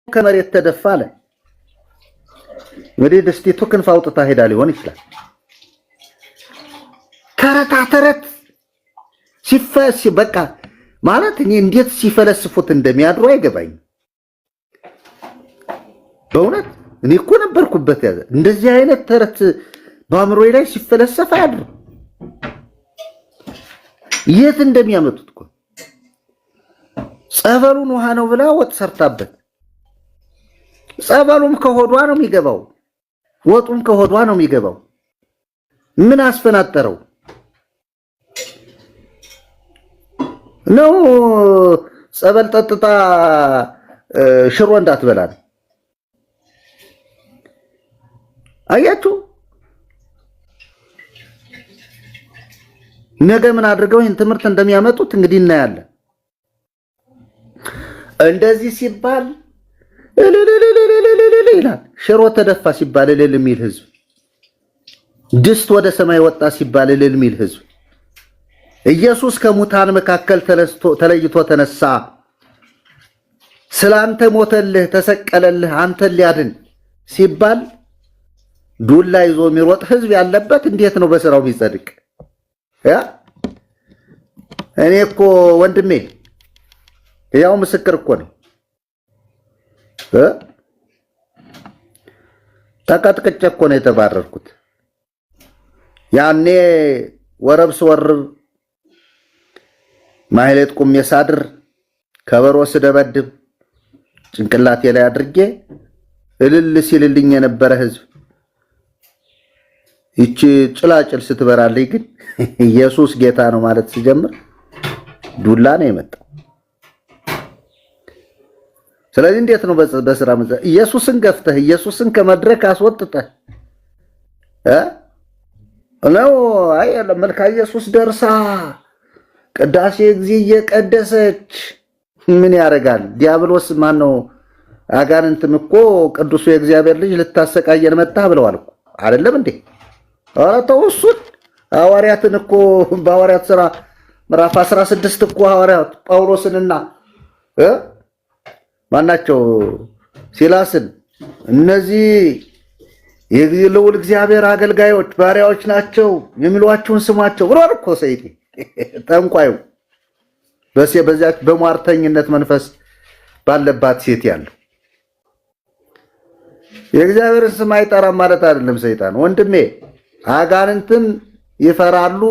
ከመሬት ተደፋ አለ። እንግዲህ ድስቲቱ ክንፍ አውጥታ ሄዳ ሊሆን ይችላል። ተረት ሲፈስ በቃ ማለት እኔ እንዴት ሲፈለስፉት እንደሚያድሩ አይገባኝ። በእውነት እኔ እኮ ነበርኩበት ያዘ እንደዚህ አይነት ተረት በአእምሮዬ ላይ ሲፈለሰፍ አያድሩ። የት እንደሚያመጡት እኮ ጸበሉን ውሃ ነው ብላ ወጥ ሰርታበት፣ ጸበሉም ከሆዷ ነው የሚገባው፣ ወጡም ከሆዷ ነው የሚገባው። ምን አስፈናጠረው ነው? ጸበል ጠጥታ ሽሮ እንዳትበላ ነው። አያችሁ ነገ ምን አድርገው ይህን ትምህርት እንደሚያመጡት እንግዲህ እናያለን። እንደዚህ ሲባል ይላል። ሽሮ ተደፋ ሲባል እልል የሚል ህዝብ፣ ድስት ወደ ሰማይ ወጣ ሲባል እልል የሚል ህዝብ፣ ኢየሱስ ከሙታን መካከል ተለይቶ ተነሳ፣ ስላንተ ሞተልህ ተሰቀለልህ አንተን ሊያድን ሲባል ዱላ ይዞ የሚሮጥ ህዝብ ያለበት እንዴት ነው በስራው የሚጸድቅ? እኔ እኮ ወንድሜ ያው ምስክር እኮ ነው። ተቀጥቅጬ እኮ ነው የተባረርኩት። ያኔ ወረብ ስወርር ማህሌት ቁሜ ሳድር ከበሮ ስደበድብ ጭንቅላቴ ላይ አድርጌ እልል ሲልልኝ የነበረ ህዝብ ይቺ ጭላጭል ስትበራልኝ ግን ኢየሱስ ጌታ ነው ማለት ሲጀምር ዱላ ነው የመጣው። ስለዚህ እንዴት ነው በስራ ኢየሱስን ገፍተህ ኢየሱስን ከመድረክ አስወጥተህ ነው? አይ መልካ ኢየሱስ ደርሳ ቅዳሴ ጊዜ እየቀደሰች ምን ያደርጋል? ዲያብሎስ ማን ነው? አጋንንትም እኮ ቅዱሱ የእግዚአብሔር ልጅ ልታሰቃየን መጣ ብለዋል እኮ አይደለም እንዴ? ኧረ ተው እሱን። ሐዋርያትን እኮ በሐዋርያት ሥራ ምዕራፍ 16 እኮ ሐዋርያት ጳውሎስንና ማናቸው ሲላስን እነዚህ የልዑል እግዚአብሔር አገልጋዮች ባሪያዎች ናቸው የሚሏቸውን ስሟቸው ብሏል እኮ ሰይጣን ጠንቋዩ በዚያች በሟርተኝነት መንፈስ ባለባት ሴት ያለው የእግዚአብሔርን ስም አይጠራም ማለት አይደለም። ሰይጣን ወንድሜ አጋንንትን ይፈራሉ፣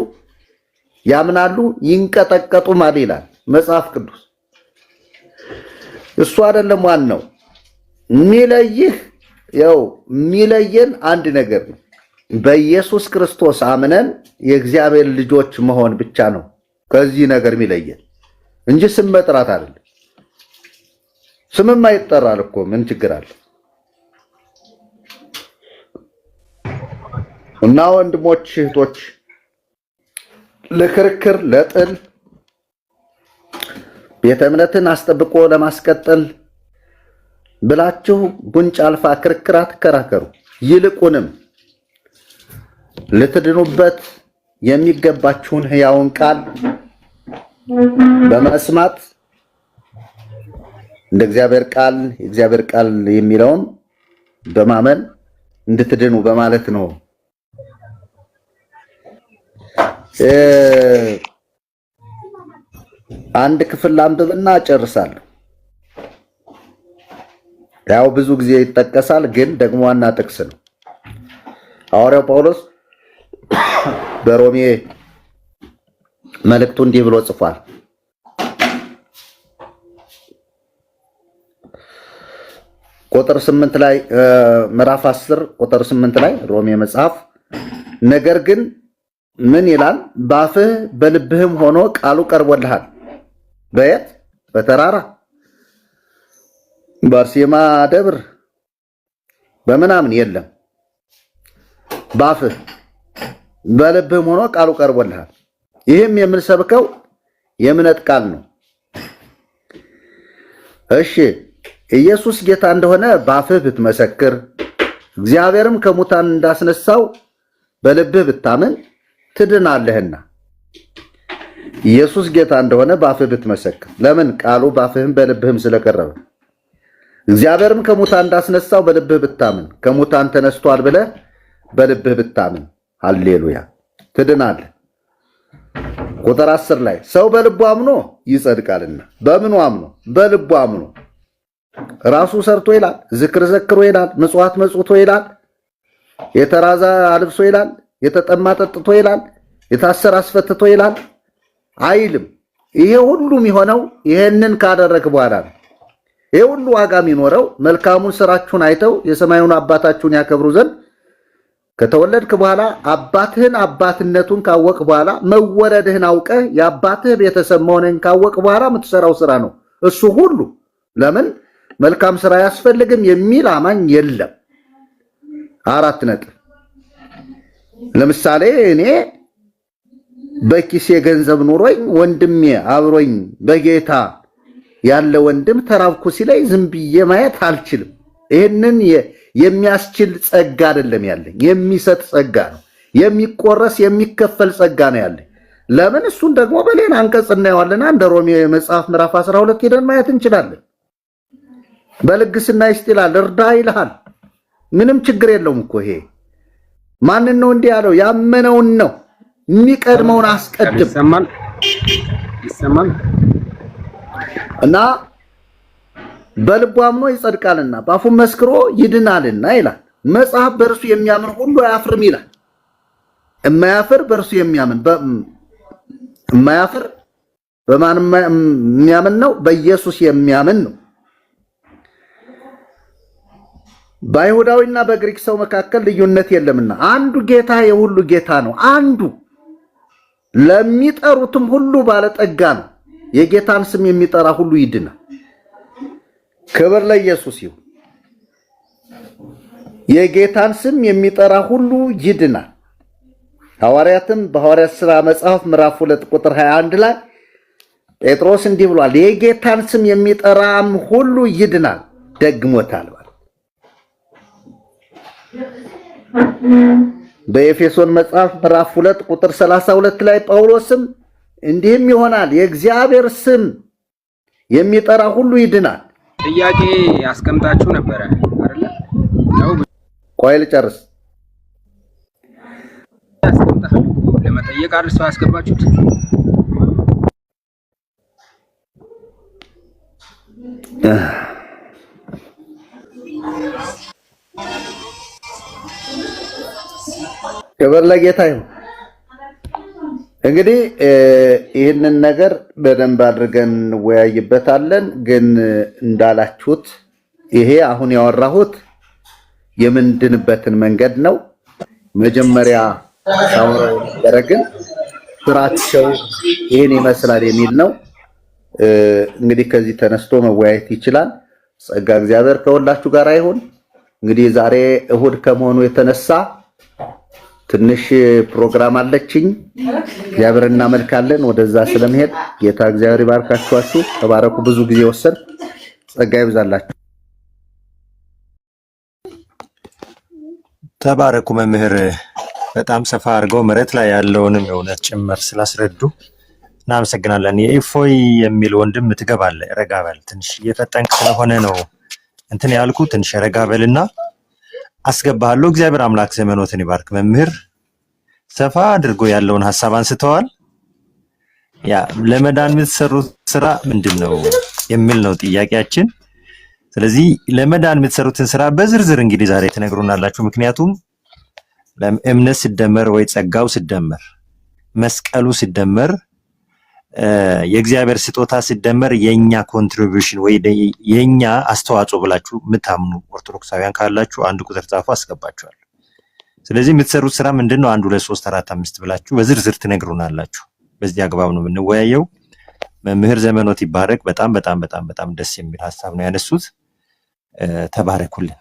ያምናሉ፣ ይንቀጠቀጡማል ይላል መጽሐፍ ቅዱስ። እሱ አይደለም ዋናው የሚለይህ። ያው የሚለየን አንድ ነገር ነው። በኢየሱስ ክርስቶስ አምነን የእግዚአብሔር ልጆች መሆን ብቻ ነው ከዚህ ነገር የሚለየን እንጂ ስም መጥራት አይደለም። ስምም አይጠራል እኮ ምን ችግር አለ? እና ወንድሞች እህቶች፣ ለክርክር ለጥል ቤተ እምነትን አስጠብቆ ለማስቀጠል ብላችሁ ጉንጭ አልፋ ክርክር አትከራከሩ። ይልቁንም ልትድኑበት የሚገባችሁን ሕያውን ቃል በመስማት እንደ እግዚአብሔር ቃል የሚለውን በማመን እንድትድኑ በማለት ነው። አንድ ክፍል አንብብና ጨርሳለሁ። ያው ብዙ ጊዜ ይጠቀሳል፣ ግን ደግሞ ዋና ጥቅስ ነው። ሐዋርያው ጳውሎስ በሮሜ መልእክቱ እንዲህ ብሎ ጽፏል። ቁጥር 8 ላይ ምዕራፍ 10 ቁጥር 8 ላይ ሮሜ መጽሐፍ ነገር ግን ምን ይላል? ባፍህ በልብህም ሆኖ ቃሉ ቀርቦልሃል። በየት? በተራራ በአርሴማ ደብር በምናምን የለም። ባፍህ በልብህም ሆኖ ቃሉ ቀርቦልሃል። ይህም የምንሰብከው የእምነት ቃል ነው። እሺ ኢየሱስ ጌታ እንደሆነ ባፍህ ብትመሰክር፣ እግዚአብሔርም ከሙታን እንዳስነሳው በልብህ ብታምን ትድናለህና። ኢየሱስ ጌታ እንደሆነ ባፍህ ብትመሰክር። ለምን? ቃሉ ባፍህም በልብህም ስለቀረበ። እግዚአብሔርም ከሙታን እንዳስነሳው በልብህ ብታምን ከሙታን ተነስቷል ብለህ በልብህ ብታምን ሃሌሉያ ትድናለህ። ቁጥር 10 ላይ ሰው በልቡ አምኖ ይጸድቃልና። በምኑ አምኖ? በልቡ አምኖ። ራሱ ሰርቶ ይላል፣ ዝክር ዘክሮ ይላል፣ ምጽዋት መጽውቶ ይላል፣ የተራዛ አልብሶ ይላል፣ የተጠማ ጠጥቶ ይላል፣ የታሰረ አስፈትቶ ይላል አይልም። ይሄ ሁሉ የሚሆነው ይሄንን ካደረክ በኋላ ነው። ይሄ ሁሉ ዋጋ የሚኖረው መልካሙን ስራችሁን አይተው የሰማዩን አባታችሁን ያከብሩ ዘንድ ከተወለድክ በኋላ አባትህን አባትነቱን ካወቅ በኋላ መወለድህን አውቀህ የአባትህ ቤተሰብ መሆንህን ካወቅ በኋላ የምትሰራው ስራ ነው እሱ ሁሉ። ለምን መልካም ስራ አያስፈልግም የሚል አማኝ የለም። 4 ነጥብ። ለምሳሌ እኔ በኪሴ ገንዘብ ኑሮኝ ወንድሜ አብሮኝ በጌታ ያለ ወንድም ተራብኩ ሲለኝ ዝም ብዬ ማየት አልችልም። ይሄንን የሚያስችል ጸጋ አይደለም ያለኝ፣ የሚሰጥ ጸጋ ነው። የሚቆረስ የሚከፈል ጸጋ ነው ያለኝ። ለምን እሱን ደግሞ በሌላ አንቀጽ እናየዋለን። እንደ ሮሜ መጽሐፍ ምዕራፍ 12 ሄደን ማየት እንችላለን። በልግስና ይስጥ ይላል፣ እርዳ ይልሃል። ምንም ችግር የለውም እኮ ይሄ። ማንን ነው እንዲህ ያለው? ያመነውን ነው። የሚቀድመውን አስቀድም። ይሰማል እና በልቡ አምኖ ይጸድቃልና በአፉም መስክሮ ይድናልና ይላል መጽሐፍ። በእርሱ የሚያምን ሁሉ አያፍርም ይላል። የማያፍር በእርሱ የሚያምን የማያፍር በማን የሚያምን ነው? በኢየሱስ የሚያምን ነው። በአይሁዳዊና በግሪክ ሰው መካከል ልዩነት የለምና አንዱ ጌታ የሁሉ ጌታ ነው፣ አንዱ ለሚጠሩትም ሁሉ ባለጠጋ ነው። የጌታን ስም የሚጠራ ሁሉ ይድናል። ክብር ለኢየሱስ ይሁን። የጌታን ስም የሚጠራ ሁሉ ይድናል። ሐዋርያትም በሐዋርያት ሥራ መጽሐፍ ምዕራፍ 2 ቁጥር 21 ላይ ጴጥሮስ እንዲህ ብሏል፣ የጌታን ስም የሚጠራም ሁሉ ይድናል። ደግሞታል። በኤፌሶን መጽሐፍ ምዕራፍ 2 ቁጥር 32 ላይ ጳውሎስም እንዲህም ይሆናል የእግዚአብሔር ስም የሚጠራ ሁሉ ይድናል። ጥያቄ ያስቀምጣችሁ ነበረ አይደለ? ነው ቆይ ልጨርስ። ያስቀምጣችሁ ለመጠየቅ አርሶ ያስገባችሁት ክብር ለጌታ ይሁን። እንግዲህ ይህንን ነገር በደንብ አድርገን እንወያይበታለን። ግን እንዳላችሁት ይሄ አሁን ያወራሁት የምንድንበትን መንገድ ነው። መጀመሪያ ሳውራው ነበረ፣ ግን ስራቸው ይሄን ይመስላል የሚል ነው። እንግዲህ ከዚህ ተነስቶ መወያየት ይችላል። ጸጋ እግዚአብሔር ከሁላችሁ ጋር ይሁን። እንግዲህ ዛሬ እሁድ ከመሆኑ የተነሳ ትንሽ ፕሮግራም አለችኝ። እግዚአብሔር እናመልካለን። ወደዛ ስለመሄድ ጌታ እግዚአብሔር ይባርካችሁ። ተባረኩ። ብዙ ጊዜ ወሰድ። ጸጋ ይብዛላችሁ። ተባረኩ። መምህር በጣም ሰፋ አድርገው መሬት ላይ ያለውንም የእውነት ጭምር ስላስረዱ እናመሰግናለን። የኢፎይ የሚል ወንድም ትገባለህ። ረጋ በል። ትንሽ እየፈጠንክ ስለሆነ ነው እንትን ያልኩ። ትንሽ ረጋ በልና አስገባለሁ። እግዚአብሔር አምላክ ዘመኖትን ይባርክ። መምህር ሰፋ አድርጎ ያለውን ሐሳብ አንስተዋል። ያ ለመዳን የምትሰሩት ስራ ምንድነው የሚል ነው ጥያቄያችን። ስለዚህ ለመዳን የምትሰሩትን ስራ በዝርዝር እንግዲህ ዛሬ ትነግሩናላችሁ። ምክንያቱም እምነት ሲደመር ወይ ጸጋው ሲደመር መስቀሉ ሲደመር የእግዚአብሔር ስጦታ ሲደመር የኛ ኮንትሪቢዩሽን ወይ የኛ አስተዋጽኦ ብላችሁ የምታምኑ ኦርቶዶክሳውያን ካላችሁ አንድ ቁጥር ጻፉ፣ አስገባችኋለሁ። ስለዚህ የምትሰሩት ስራ ምንድነው? 1 2 3 4 5 ብላችሁ በዝርዝር ትነግሩናላችሁ። በዚህ አግባብ ነው የምንወያየው። መምህር ዘመኖት ይባረክ። በጣም በጣም በጣም በጣም ደስ የሚል ሐሳብ ነው ያነሱት። ተባረኩልን፣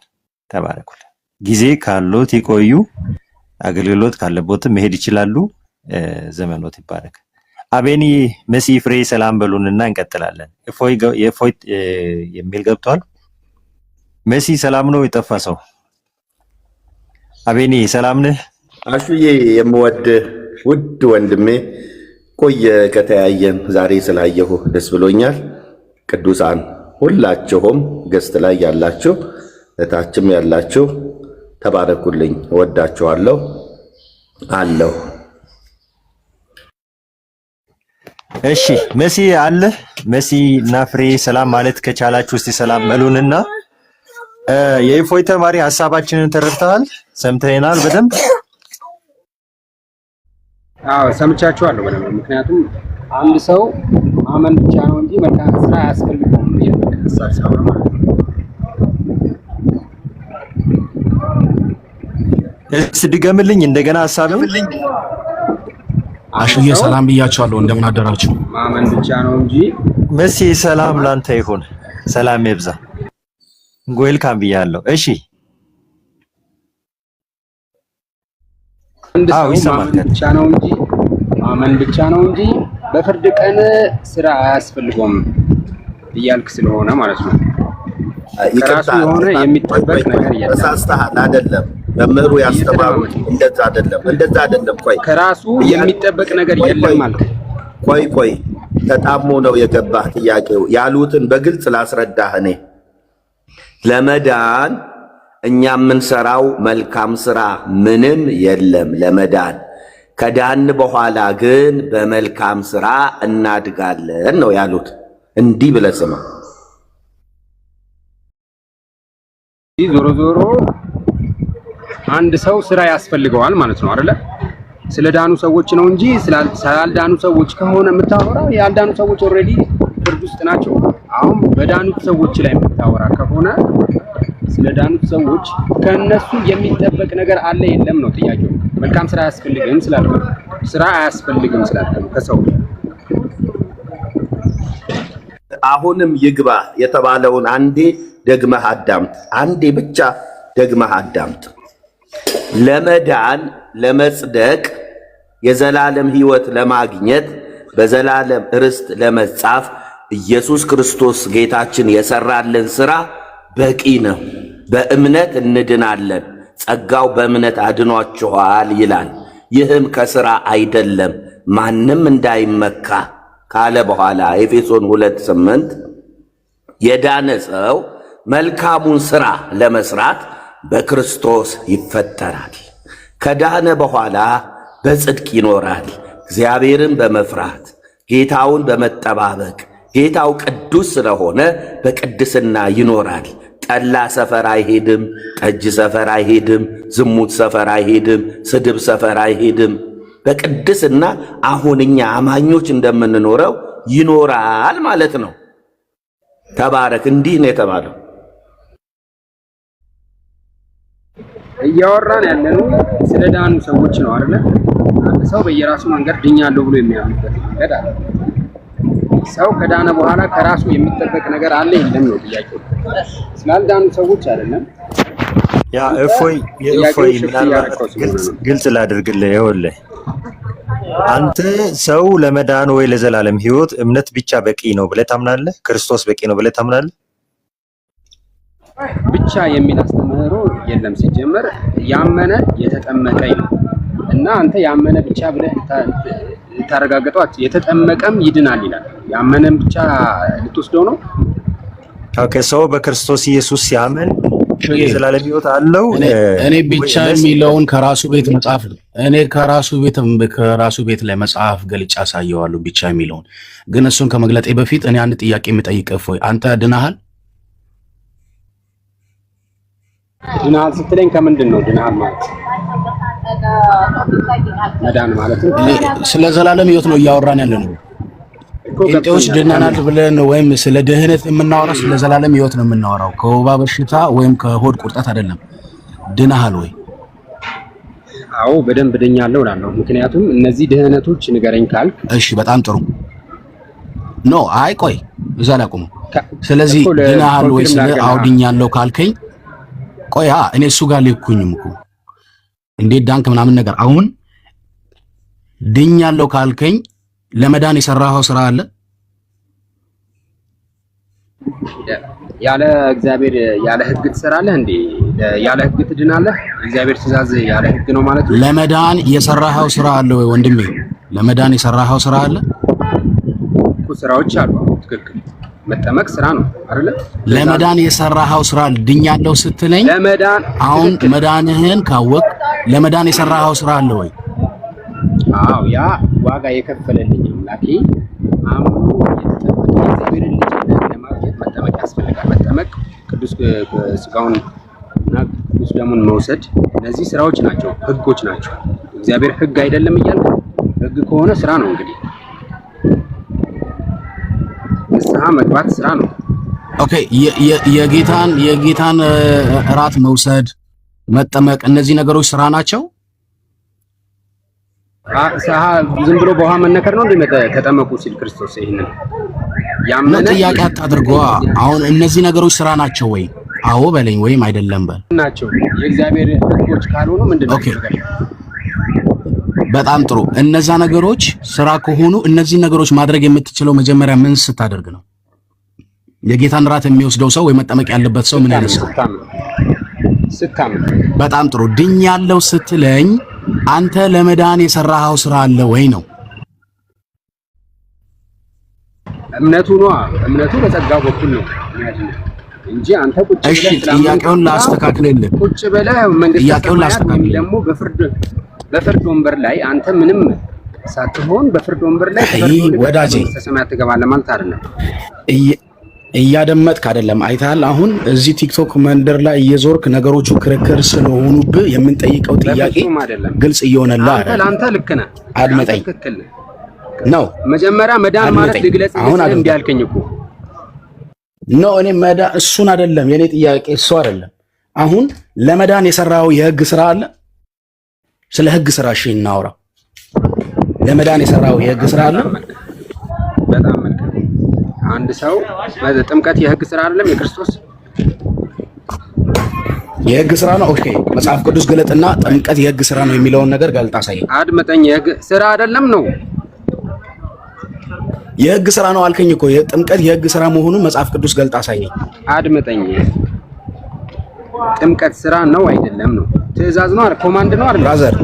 ተባረኩልን። ጊዜ ካሎት ይቆዩ፣ አገልግሎት ካለቦትም መሄድ ይችላሉ። ዘመኖት ይባረክ። አቤኒ መሲ ፍሬ ሰላም በሉንና እንቀጥላለን። እፎይ የሚል ገብቷል። መሲ ሰላም ነው? የጠፋ ሰው አቤኒ ሰላም ነህ? አሹዬ የምወድ ውድ ወንድሜ ቆየ ከተያየን ዛሬ ስላየሁ ደስ ብሎኛል። ቅዱሳን ሁላችሁም ገስት ላይ ያላችሁ እታችም ያላችሁ ተባረኩልኝ። እወዳችኋለሁ አለሁ። እሺ መሲ አለ መሲ እና ፍሬ ሰላም ማለት ከቻላችሁ እስቲ ሰላም በሉንና የኢፎይ ተማሪ ሐሳባችንን ተረድተሃል? ሰምተናል በደንብ? አዎ ሰምቻችኋለሁ በደንብ። ምክንያቱም አንድ ሰው ማመን ብቻ ነው እንጂ መልካም ስራ አያስፈልገውም የሐሳብ ሰው ማለት ነው። እስቲ ድገምልኝ እንደገና ሐሳብን። አሽዬ ሰላም ብያችኋለሁ። እንደምን አደራችሁ? ማመን ብቻ ነው እንጂ መሲ ሰላም ላንተ ይሁን። ሰላም ይብዛ። ዌልካም ብያለሁ። እሺ አንድ ሰው ማመን ብቻ ነው እንጂ በፍርድ ቀን ስራ አያስፈልገውም እያልክ ስለሆነ ማለት ነው። ከራሱ የሆነ የሚጠበቅ ነገር የለም። ተሳስተሃል አይደለም? መምህሩ ያስተማሩ እንደዛ አይደለም። ቆይ ከራሱ የሚጠበቅ ነገር የለም ማለት ቆይ ተጣሞ ነው የገባህ ጥያቄው። ያሉትን በግልጽ ላስረዳህ። እኔ ለመዳን እኛ የምንሰራው መልካም ስራ ምንም የለም ለመዳን። ከዳን በኋላ ግን በመልካም ስራ እናድጋለን ነው ያሉት። እንዲህ ብለህ ስማ። ዞሮ አንድ ሰው ስራ ያስፈልገዋል ማለት ነው አይደለ? ስለ ዳኑ ሰዎች ነው እንጂ ስላልዳኑ ሰዎች ከሆነ የምታወራው ያልዳኑ ሰዎች ኦልሬዲ ፍርድ ውስጥ ናቸው። አሁን በዳኑት ሰዎች ላይ የምታወራ ከሆነ ስለ ዳኑት ሰዎች ከነሱ የሚጠበቅ ነገር አለ የለም ነው ጥያቄው። መልካም ስራ አያስፈልግም ስላልከው ከሰው አሁንም ይግባ የተባለውን አንዴ ደግመህ አዳምጥ። አንዴ ብቻ ደግመህ አዳምጥ። ለመዳን ለመጽደቅ የዘላለም ሕይወት ለማግኘት በዘላለም ርስት ለመጻፍ ኢየሱስ ክርስቶስ ጌታችን የሰራልን ሥራ በቂ ነው። በእምነት እንድናለን፣ ጸጋው በእምነት አድኗችኋል ይላል። ይህም ከሥራ አይደለም፣ ማንም እንዳይመካ ካለ በኋላ ኤፌሶን 2:8 የዳነ ሰው መልካሙን ሥራ ለመስራት በክርስቶስ ይፈጠራል። ከዳነ በኋላ በጽድቅ ይኖራል፣ እግዚአብሔርን በመፍራት ጌታውን በመጠባበቅ ጌታው ቅዱስ ስለሆነ በቅድስና ይኖራል። ጠላ ሰፈር አይሄድም፣ ጠጅ ሰፈር አይሄድም፣ ዝሙት ሰፈር አይሄድም፣ ስድብ ሰፈር አይሄድም። በቅድስና አሁን እኛ አማኞች እንደምንኖረው ይኖራል ማለት ነው። ተባረክ። እንዲህ ነው የተባለው። እያወራን ያለነው ስለ ዳኑ ሰዎች ነው አይደለ? አንድ ሰው በየራሱ መንገድ ድኛለሁ ብሎ የሚያምንበት መንገድ አለ። ሰው ከዳነ በኋላ ከራሱ የሚጠበቅ ነገር አለ የለም ነው ጥያቄው። ስላልዳኑ ሰዎች አይደለም። ያ እፎይ ምናልባት ግልጽ ላድርግልህ። ይኸውልህ አንተ ሰው ለመዳን ወይ ለዘላለም ሕይወት እምነት ብቻ በቂ ነው ብለህ ታምናለህ? ክርስቶስ በቂ ነው ብለህ ታምናለህ? ብቻ የሚል አስተምህሮ የለም። ሲጀመር ያመነ የተጠመቀ ነው እና አንተ ያመነ ብቻ ብለህ ታረጋግጠው የተጠመቀም ይድናል ይላል። ያመነን ብቻ ልትወስደው ነው? ሰው በክርስቶስ ኢየሱስ ሲያምን የዘላለም ሕይወት አለው። እኔ ብቻ የሚለውን ከራሱ ቤት መጽሐፍ ከራሱ ቤት ላይ መጽሐፍ ገልጬ አሳየዋለሁ። ብቻ የሚለውን ግን እሱን ከመግለጤ በፊት እኔ አንድ ጥያቄ የምጠይቅህ እፎይ፣ አንተ ድናሃል? ድናሃል ስትለኝ ከምንድን ነው ድናሃል ማለት? መዳን ማለት ነው። ስለ ዘላለም ሕይወት ነው እያወራን ያለ ነው። ጴንጤዎች ድናናል ብለን ወይም ስለ ድህነት የምናወራው ስለ ዘላለም ሕይወት ነው የምናወራው። ከወባ በሽታ ወይም ከሆድ ቁርጠት አይደለም። ድናሃል ወይ? አዎ በደንብ ድኛለሁ እላለሁ። ምክንያቱም እነዚህ ድህነቶች ንገረኝ ካልክ፣ እሺ በጣም ጥሩ ኖ አይ ቆይ እዛ ላይ አቁም። ስለዚህ ድናሃል ወይ ስለ አውድኛለሁ ካልከኝ ቆይ እኔ እሱ ጋር ልኩኝም እኮ እንዴት ዳንክ ምናምን ነገር። አሁን ድኛለሁ ካልከኝ ለመዳን የሰራኸው ስራ አለ? ያለ እግዚአብሔር ያለ ሕግ ትሰራለህ እንዴ? ያለ ሕግ ትድናለህ? እግዚአብሔር ትእዛዝ ያለ ሕግ ነው ማለት ነው። ለመዳን የሰራኸው ስራ አለ ወይ ወንድሜ? ለመዳን የሰራኸው ስራ አለ? ስራዎች አሉ። ትክክል። መጠመቅ ስራ ነው አይደለ? ለመዳን የሰራኸው ስራ ድኛለሁ ስትለኝ ለመዳን አሁን መዳንህን ካወቅ ለመዳን የሰራኸው ስራ አለ ወይ? አዎ ያ ዋጋ የከፈለልኝ አምላኬ አምኖ የተጠመቀ የእግዚአብሔርን ልጅነት ለማግኘት መጠመቅ ያስፈልጋል። መጠመቅ ቅዱስ ስጋውን እና ቅዱስ ደሙን መውሰድ እነዚህ ስራዎች ናቸው፣ ህጎች ናቸው። እግዚአብሔር ህግ አይደለም እያልኩ ህግ ከሆነ ስራ ነው እንግዲህ ንስሐ መግባት ስራ ነው። ኦኬ የጌታን እራት መውሰድ መጠመቅ እነዚህ ነገሮች ስራ ናቸው? ዝም ብሎ በውሃ መነከር ነው እንዴ ተጠመቁ ሲል ክርስቶስ? ይሄንን ያመነ ጥያቄ አታድርጓ። አሁን እነዚህ ነገሮች ስራ ናቸው ወይ? አዎ በለኝ ወይም አይደለም በል። ናቸው። የእግዚአብሔር ህጎች ካልሆኑ ምንድነው? ኦኬ በጣም ጥሩ። እነዛ ነገሮች ስራ ከሆኑ እነዚህ ነገሮች ማድረግ የምትችለው መጀመሪያ ምን ስታደርግ ነው? የጌታን ራት የሚወስደው ሰው ወይ መጠመቅ ያለበት ሰው ምን አይነት ሰው? ስታምን። በጣም ጥሩ። ድኛለሁ ስትለኝ አንተ ለመዳን የሰራኸው ስራ አለ ወይ ነው? እምነቱ ነው። እምነቱ በጸጋው በኩል ነው እንጂ አንተ ቁጭ ብለህ ጥያቄውን ላስተካክልልህ። ቁጭ ብለህ መንግስት ወይም ደግሞ በፍርድ ወንበር ላይ አንተ ምንም ሳትሆን በፍርድ ወንበር ላይ ወዳጄ ሰማያት ትገባለህ ማለት አይደለም። እያደመጥክ አይደለም። አይተሃል። አሁን እዚህ ቲክቶክ መንደር ላይ እየዞርክ ነገሮቹ ክርክር ስለሆኑብህ የምንጠይቀው ጥያቄ ግልጽ እየሆነልህ አይደል? አንተ ልክ ነህ። አድመጠኝ ነው መጀመሪያ መዳን ማለት ልግለጽ እንዴ ያልከኝ እኮ ነው። እኔ መዳን እሱን አይደለም የኔ ጥያቄ፣ እሱ አይደለም። አሁን ለመዳን የሰራው የህግ ስራ አለ። ስለ ህግ ስራ እሺ እናውራ። ለመዳን የሰራው የህግ ስራ አለ። በጣም መልካም። አንድ ሰው ጥምቀት የህግ ስራ አይደለም? የክርስቶስ የህግ ስራ ነው። ኦኬ መጽሐፍ ቅዱስ ገለጥና ጥምቀት የህግ ስራ ነው የሚለውን ነገር ገልጣ አሳይ። አድመጠኝ። የህግ ስራ አይደለም ነው? የህግ ስራ ነው አልከኝ እኮ። ጥምቀት የህግ ስራ መሆኑን መጽሐፍ ቅዱስ ገልጣ አሳየኝ። አድመጠኝ። ጥምቀት ስራ ነው አይደለም ነው? ትእዛዝ ነው አይደል? ኮማንድ ነው አይደል? ብራዘር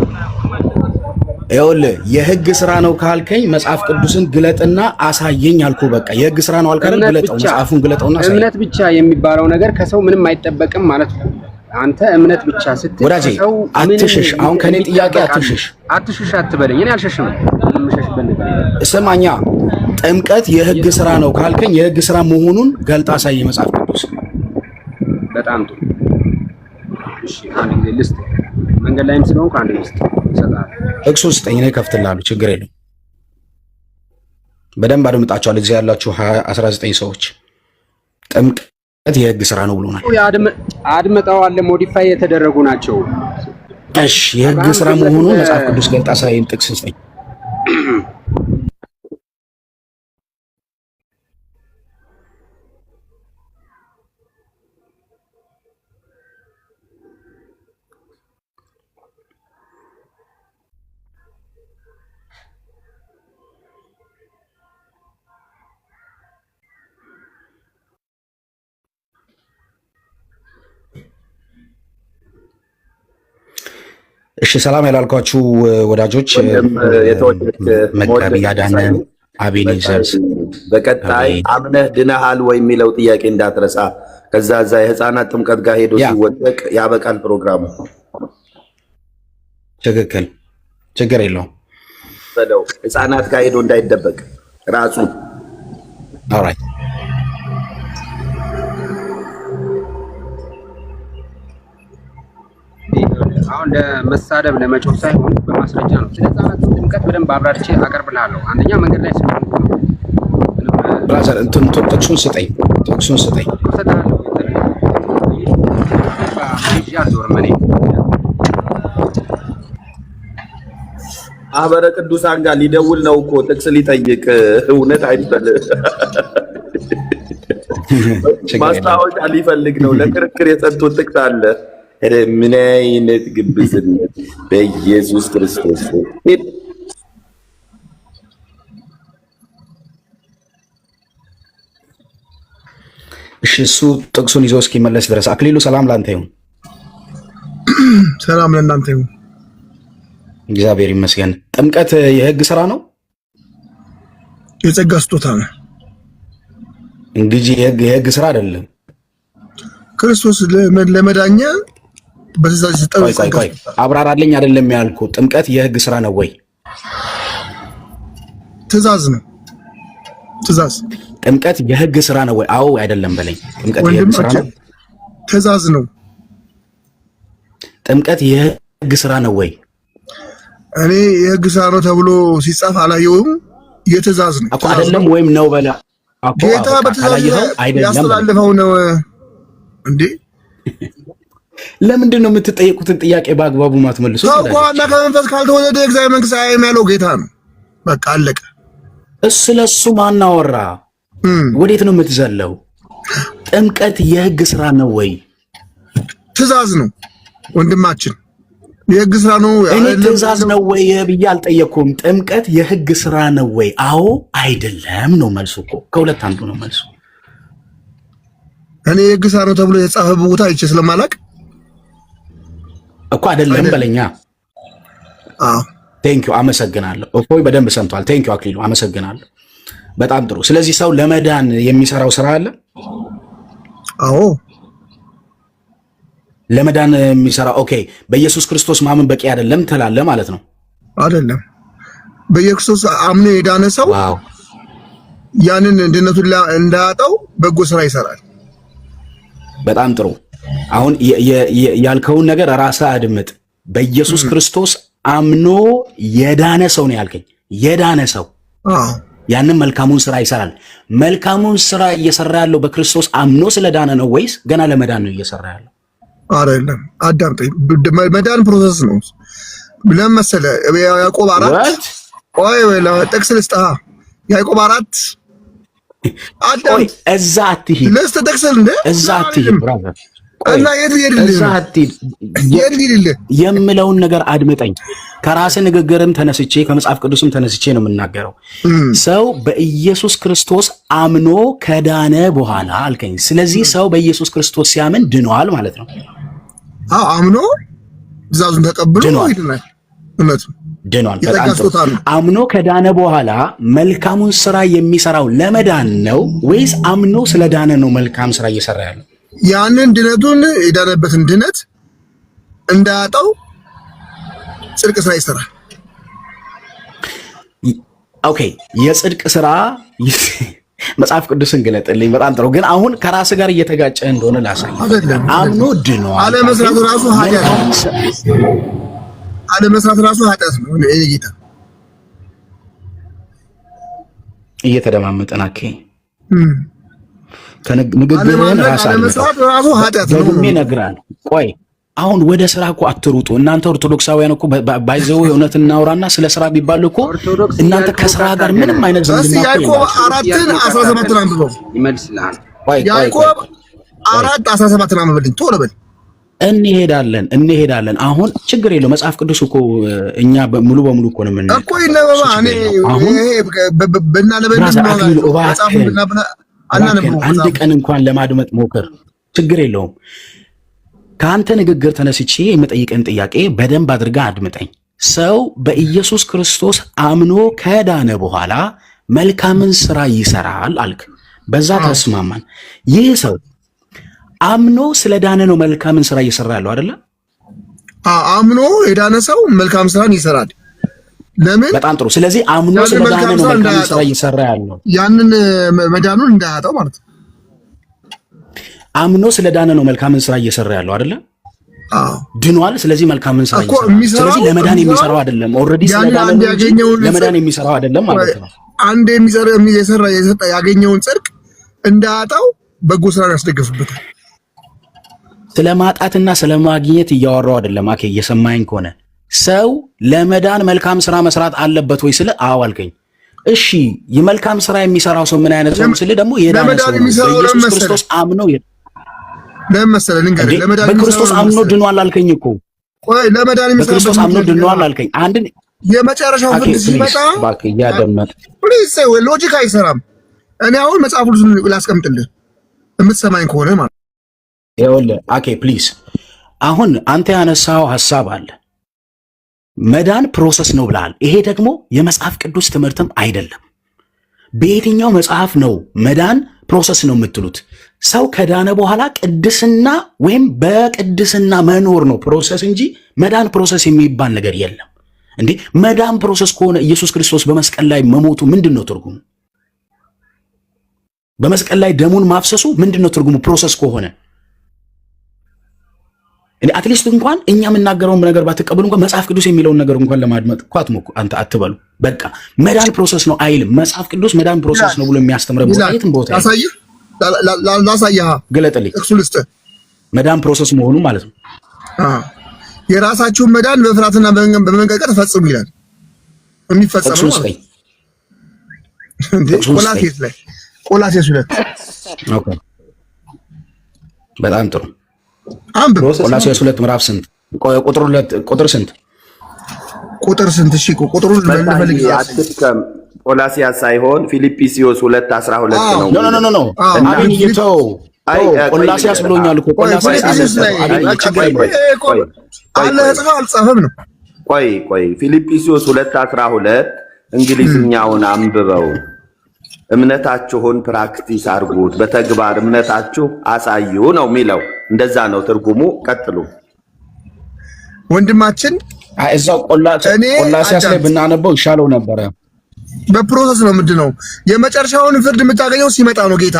ይኸውልህ የህግ ስራ ነው ካልከኝ መጽሐፍ ቅዱስን ግለጥና አሳየኝ አልኩህ። በቃ የህግ ስራ ነው አልካረ ግለጠው፣ መጽሐፉን ግለጠውና አሳየኝ። እምነት ብቻ የሚባለው ነገር ከሰው ምንም አይጠበቅም ማለት ነው። አንተ እምነት ብቻ ስትል ወዳጄ አትሽሽ። አሁን ከኔ ጥያቄ አትሽሽ። አትሽሽ አትበለኝ። እኔ አልሸሽም። ምንም ሸሽበት ነገር ስማኛ። ጥምቀት የህግ ስራ ነው ካልከኝ የህግ ስራ መሆኑን ገልጣ አሳየኝ መጽሐፍ ቅዱስ። በጣም ጥሩ። እሺ አንድ ጊዜ ልስጥ። መንገድ ላይም ስለሆንኩ አንድ ልስጥ ይሰጣል። ጥቅሱን ስጠኝ፣ እኔ እከፍትልሃለሁ። ችግር የለም። በደንብ አድምጣቸዋል። እዚህ ያላችሁ 19 ሰዎች ጥምቀት የህግ ስራ ነው ብሎናል። አድምጠዋል። ሞዲፋይ የተደረጉ ናቸው። እሺ የህግ ስራ መሆኑን መጽሐፍ ቅዱስ ገልጣ አሳየኝ። ጥቅስ ስጠኝ። እሺ ሰላም ያላልኳችሁ ወዳጆች መጋቢ ያዳነ አቤኔዘር በቀጣይ አምነህ ድነሃል ወይ የሚለው ጥያቄ እንዳትረሳ። ከዛ የህፃናት ጥምቀት ጋር ሄዶ ሲወደቅ ያበቃል ፕሮግራሙ። ትክክል፣ ችግር የለውም በለው። ህፃናት ጋር ሄዶ እንዳይደበቅ ራሱ። ኦልራይት አሁን ለመሳደብ ለመጮህ ሳይሆን በማስረጃ ነው። ስለ ህፃናት ጥምቀት በደንብ አብራርቼ አቀርብልሃለሁ። አንደኛ መንገድ ላይ ስለሆንኩ ብራዘር እንትን ጥቅሱን ስጠኝ፣ ጥቅሱን ስጠኝ። ማህበረ ቅዱሳን ጋር ሊደውል ነው እኮ ጥቅስ ሊጠይቅ። እውነት አይደል? ማስታወሻ ሊፈልግ ነው። ለክርክር የሰጡት ጥቅስ አለ። ምን አይነት ግብዝነት በኢየሱስ ክርስቶስ! እሺ እሱ ጥቅሱን ይዞ እስኪመለስ ድረስ አክሊሉ ሰላም ላንተ ይሁን። ሰላም ለእናንተ ይሁን። እግዚአብሔር ይመስገን። ጥምቀት የህግ ስራ ነው? የጸጋ ስጦታ ነው። እንግዲህ የህግ ስራ አይደለም። ክርስቶስ ለመዳኛ በትእዛዝ ሲጠሩ ቆይ አብራራልኝ። አይደለም ያልኩ ጥምቀት የህግ ስራ ነው ወይ? ትእዛዝ ነው። ትእዛዝ ጥምቀት የህግ ስራ ነው ወይ? አዎ አይደለም በለኝ። ጥምቀት የህግ ስራ ነው። ትእዛዝ ነው። ጥምቀት የህግ ስራ ነው ወይ? እኔ የህግ ስራ ነው ተብሎ ሲጻፍ አላየውም። የትእዛዝ ነው እኮ አይደለም ወይም ነው በላ ጌታ በትእዛዝ ያስተላልፈው ነው እንዴ? ለምንድን ነው የምትጠየቁትን ጥያቄ በአግባቡ ማትመልሱት? ታውቋና ከመንፈስ ካልተወለደ የእግዚአብሔር መንግስት አያይም ያለው ጌታ ነው። በቃ አለቀ። ስለሱ ማናወራ? ወዴት ነው የምትዘለው? ጥምቀት የህግ ስራ ነው ወይ? ትእዛዝ ነው ወንድማችን፣ የህግ ስራ ነው። እኔ ትእዛዝ ነው ወይ ብዬ አልጠየኩም። ጥምቀት የህግ ስራ ነው ወይ? አዎ አይደለም ነው መልሱ እኮ። ከሁለት አንዱ ነው መልሱ። እኔ የህግ ስራ ነው ተብሎ የተጻፈ ቦታ አይቼ ስለማላውቅ እኮ አይደለም በለኛ። ቴንኪው አመሰግናለሁ። እፎይ በደንብ ሰምቷል። ቴንኪው አክሊሉ አመሰግናለሁ። በጣም ጥሩ። ስለዚህ ሰው ለመዳን የሚሰራው ስራ አለ? አዎ ለመዳን የሚሰራው ኦኬ። በኢየሱስ ክርስቶስ ማመን በቂ አይደለም ትላለህ ማለት ነው? አይደለም። በኢየሱስ አምኖ የዳነ ሰው ያንን ድነቱን እንዳያጣው በጎ ስራ ይሰራል። በጣም ጥሩ። አሁን ያልከውን ነገር ራስህ አድምጥ። በኢየሱስ ክርስቶስ አምኖ የዳነ ሰው ነው ያልከኝ። የዳነ ሰው ያንን መልካሙን ስራ ይሰራል። መልካሙን ስራ እየሰራ ያለው በክርስቶስ አምኖ ስለዳነ ነው ወይስ ገና ለመዳን ነው እየሰራ ያለው? አይደለም። አዳምጠኝ። መዳን ፕሮሰስ ነው። ለምን መሰለህ? ያዕቆብ 4 ቆይ ጥቅስ ልስጥህ። ያዕቆብ 4 ቆይ እዛ አትሂድ። ለስተ ጥቅስ እንደ እዛ አትሂድ ብራዘር። እና የት ይሄድልህ? የምለውን ነገር አድምጠኝ። ከራስ ንግግርም ተነስቼ ከመጽሐፍ ቅዱስም ተነስቼ ነው የምናገረው። ሰው በኢየሱስ ክርስቶስ አምኖ ከዳነ በኋላ አልከኝ። ስለዚህ ሰው በኢየሱስ ክርስቶስ ሲያምን ድኗል ማለት ነው። አዎ አምኖ ትእዛዙን ተቀብሎ ይድናል። እውነት ድኗል። በጣም አምኖ ከዳነ በኋላ መልካሙን ስራ የሚሰራው ለመዳን ነው ወይስ አምኖ ስለዳነ ነው መልካም ስራ እየሰራ ያለው? ያንን ድነቱን የዳነበትን ድነት እንዳያጣው ጽድቅ ስራ ይሰራል። ኦኬ የጽድቅ ስራ መጽሐፍ ቅዱስን ግለጥልኝ። በጣም ጥሩ። ግን አሁን ከራስ ጋር እየተጋጨ እንደሆነ ላሳይ። አምኖ ድኗል። አለመስራት ራሱ ኃጢአት ነው። አለመስራት ራሱ ኃጢአት ነው። ጌታ እየተደማመጠን አኬ ከንግግርህን ራስ ደግሜ እነግርሃለሁ። ቆይ አሁን ወደ ስራ እኮ አትሩጡ እናንተ ኦርቶዶክሳውያን እኮ ባይዘው እውነት እናውራና ስለ ስራ ቢባል እኮ እናንተ ከስራ ጋር ምንም አይነት ዝምድና ያዕቆብ 4:17 አንብበው ይመልስልሃል። ያዕቆብ 4:17 አንብበልኝ ቶሎ በል። እንሄዳለን። አሁን ችግር የለው። መጽሐፍ ቅዱስ እኮ እኛ ሙሉ በሙሉ እኮ ነው የምንለው እኮ ይነበባ። እኔ አንድ ቀን እንኳን ለማድመጥ ሞክር። ችግር የለውም። ከአንተ ንግግር ተነስቼ የምጠይቀን ጥያቄ በደንብ አድርጋ አድምጠኝ። ሰው በኢየሱስ ክርስቶስ አምኖ ከዳነ በኋላ መልካምን ስራ ይሰራል አልክ። በዛ ተስማማን። ይህ ሰው አምኖ ስለዳነ ነው መልካምን ስራ እየሰራ ያለው አይደለ? አምኖ የዳነ ሰው መልካም ስራን ይሰራል። ለምን? በጣም ጥሩ። ስለዚህ አምኖ ስለዳነ ነው መልካምን ስራ እየሰራ ያለው። ያንን መዳኑን እንዳያጣው ማለት ነው። አምኖ ስለዳነ ነው መልካምን ስራ እየሰራ ያለው አይደለ? ድኗል። ስለዚህ መልካምን ስራ እየሰራ። ስለዚህ ለመዳን የሚሰራው አይደለም። ኦልሬዲ ስለዳነ ለመዳን የሚሰራው አይደለም ማለት ነው። አንድ የሚሰራ ያገኘውን ጽድቅ እንዳያጣው በጎ ስራ ያስደግፍበታል። ስለማጣትና ስለማግኘት እያወራው አይደለም። አኬ እየሰማኝ ከሆነ ሰው ለመዳን መልካም ስራ መስራት አለበት ወይ ስለ አዎ አልከኝ። እሺ የመልካም ስራ የሚሰራው ሰው ምን አይነት ሰው ስለ ደግሞ የዳነ ሰው በኢየሱስ ክርስቶስ አምኖ ለምሳሌ ልንገርህ፣ ለመዳን በክርስቶስ አምኖ ድኗል አልከኝ እኮ። ቆይ ለመዳን የሚሰራው በክርስቶስ አምኖ ድኗል አልከኝ። አንድ የመጨረሻው ፍርድ ሲመጣ ባክ ያደመጥ ፕሊዝ ሎጂክ አይሰራም። እኔ አሁን መጽሐፍ ቅዱስ ላስቀምጥልህ የምትሰማኝ ከሆነ ማለት ይኸውልህ አኬ ፕሊዝ፣ አሁን አንተ ያነሳው ሐሳብ አለ መዳን ፕሮሰስ ነው ብለሃል። ይሄ ደግሞ የመጽሐፍ ቅዱስ ትምህርትም አይደለም። በየትኛው መጽሐፍ ነው መዳን ፕሮሰስ ነው የምትሉት። ሰው ከዳነ በኋላ ቅድስና ወይም በቅድስና መኖር ነው ፕሮሰስ እንጂ መዳን ፕሮሰስ የሚባል ነገር የለም። እንዴ መዳን ፕሮሰስ ከሆነ ኢየሱስ ክርስቶስ በመስቀል ላይ መሞቱ ምንድን ነው ትርጉሙ? በመስቀል ላይ ደሙን ማፍሰሱ ምንድን ነው ትርጉሙ? ፕሮሰስ ከሆነ እንዴ አትሊስት እንኳን እኛ የምናገረውን ነገር ባትቀበሉ እንኳን መጽሐፍ ቅዱስ የሚለውን ነገር እንኳን ለማድመጥ እኮ አንተ አትበሉ። በቃ መዳን ፕሮሰስ ነው አይልም መጽሐፍ ቅዱስ። መዳን ፕሮሰስ ነው ብሎ የሚያስተምረው የትም ቦታ ላሳየህ፣ ግለጥልኝ። እሱ ልስጥ መዳን ፕሮሰስ መሆኑ ማለት ነው። የራሳችሁን መዳን በፍርሃትና በመንቀጥቀጥ ፈጽሙ ይላል። የሚፈጸመው ማለት እንዴ ቆላስይስ 2 ኦኬ፣ በጣም ጥሩ። አንብብ። ቆላስይስ 2 ምዕራፍ ስንት? ቁጥር ስንት? ቁጥር ስንት? እሺ ቁጥሩን ልፈልግ። አትጥቀም። ቆላስይስ ሳይሆን ፊልጵስዩስ 2:12 ነው። ኖ አብኝ ይተው። ቆላስይስ ብሎኛል እኮ ቆላስይስ ላይ አለ ጽፈው አልጻፈም ነው። ቆይ ፊልጵስዩስ 2:12 እንግሊዝኛውን አንብበው። እምነታችሁን ፕራክቲስ አድርጉት፣ በተግባር እምነታችሁ አሳዩ ነው የሚለው። እንደዛ ነው ትርጉሙ። ቀጥሉ ወንድማችን። እዛው ቆላስይስ ላይ ብናነበው ይሻለው ነበረ። በፕሮሰስ ነው ምንድነው የመጨረሻውን ፍርድ የምታገኘው ሲመጣ ነው ጌታ።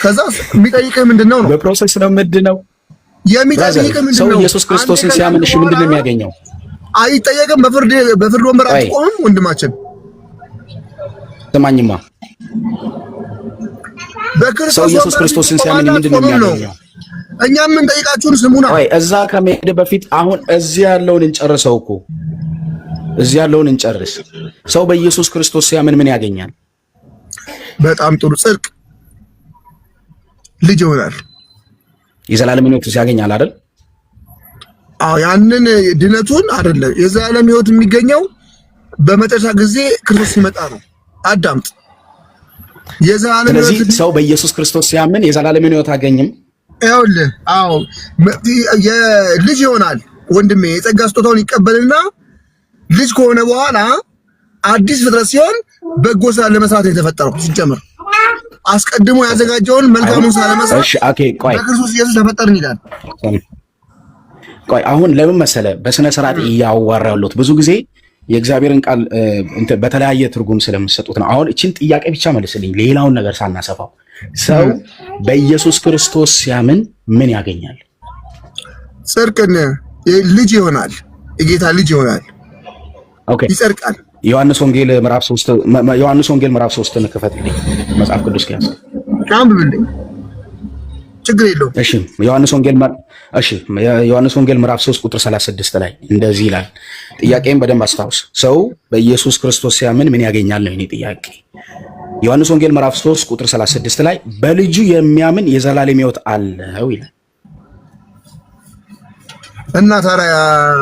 ከዛ የሚጠይቅህ ምንድነው ነው በፕሮሰስ ነው ምንድነው የሚጠይቅህ ምንድነው? ሰው ኢየሱስ ክርስቶስን ሲያምን እሺ ምንድነው የሚያገኘው? አይጠየቅም። በፍርድ ወንበር አትቆምም ወንድማችን። ስማኝማ፣ ሰው ኢየሱስ ክርስቶስን ሲያምን ምንድነው የሚያገኘው? እኛ ምን ጠይቃችሁን ስሙና። እዛ ከመሄድ በፊት አሁን እዚህ ያለውን እንጨርሰው እኮ እዚህ ያለውን እንጨርስ። ሰው በኢየሱስ ክርስቶስ ሲያምን ምን ያገኛል? በጣም ጥሩ። ጽድቅ፣ ልጅ ይሆናል። የዘላለም ሕይወት ያገኛል አይደል? አዎ፣ ያንን ድነቱን አይደለ። የዘላለም ሕይወት የሚገኘው በመጨረሻ ጊዜ ክርስቶስ ሲመጣ ነው። አዳምጥ። የዘላለም ሕይወት ስለዚህ ሰው በኢየሱስ ክርስቶስ ሲያምን የዘላለም ሕይወት አገኝም። ይኸውልህ፣ አዎ የልጅ ይሆናል ወንድሜ። የጸጋ ስጦታውን ይቀበልና ልጅ ከሆነ በኋላ አዲስ ፍጥረት ሲሆን በጎ ስራ ለመስራት የተፈጠረው ሲጀምር አስቀድሞ ያዘጋጀውን መልካሙን ስራ ለመስራት በክርስቶስ ኢየሱስ ተፈጠርን ይላል። ቆይ አሁን ለምን መሰለ በስነ ስርዓት እያዋራሉት ብዙ ጊዜ የእግዚአብሔርን ቃል በተለያየ ትርጉም ስለምሰጡት ነው። አሁን እቺን ጥያቄ ብቻ መልስልኝ፣ ሌላውን ነገር ሳናሰፋው። ሰው በኢየሱስ ክርስቶስ ሲያምን ምን ያገኛል? ጽድቅን፣ ልጅ ይሆናል፣ የጌታ ልጅ ይሆናል። ኦኬ፣ ይጸድቃል። ዮሐንስ ወንጌል ምዕራፍ 3 ክፈትልኝ፣ መጽሐፍ ቅዱስ ከያዘ አንብብልኝ፣ ችግር የለውም። እሺ ዮሐንስ ወንጌል ምዕራፍ 3 ቁጥር 36 ላይ እንደዚህ ይላል። ጥያቄም በደንብ አስታውስ። ሰው በኢየሱስ ክርስቶስ ሲያምን ምን ያገኛል ነው የኔ ጥያቄ። ዮሐንስ ወንጌል ምዕራፍ 3 ቁጥር 36 ላይ በልጁ የሚያምን የዘላለም ሕይወት አለው ይላል። እና ታዲያ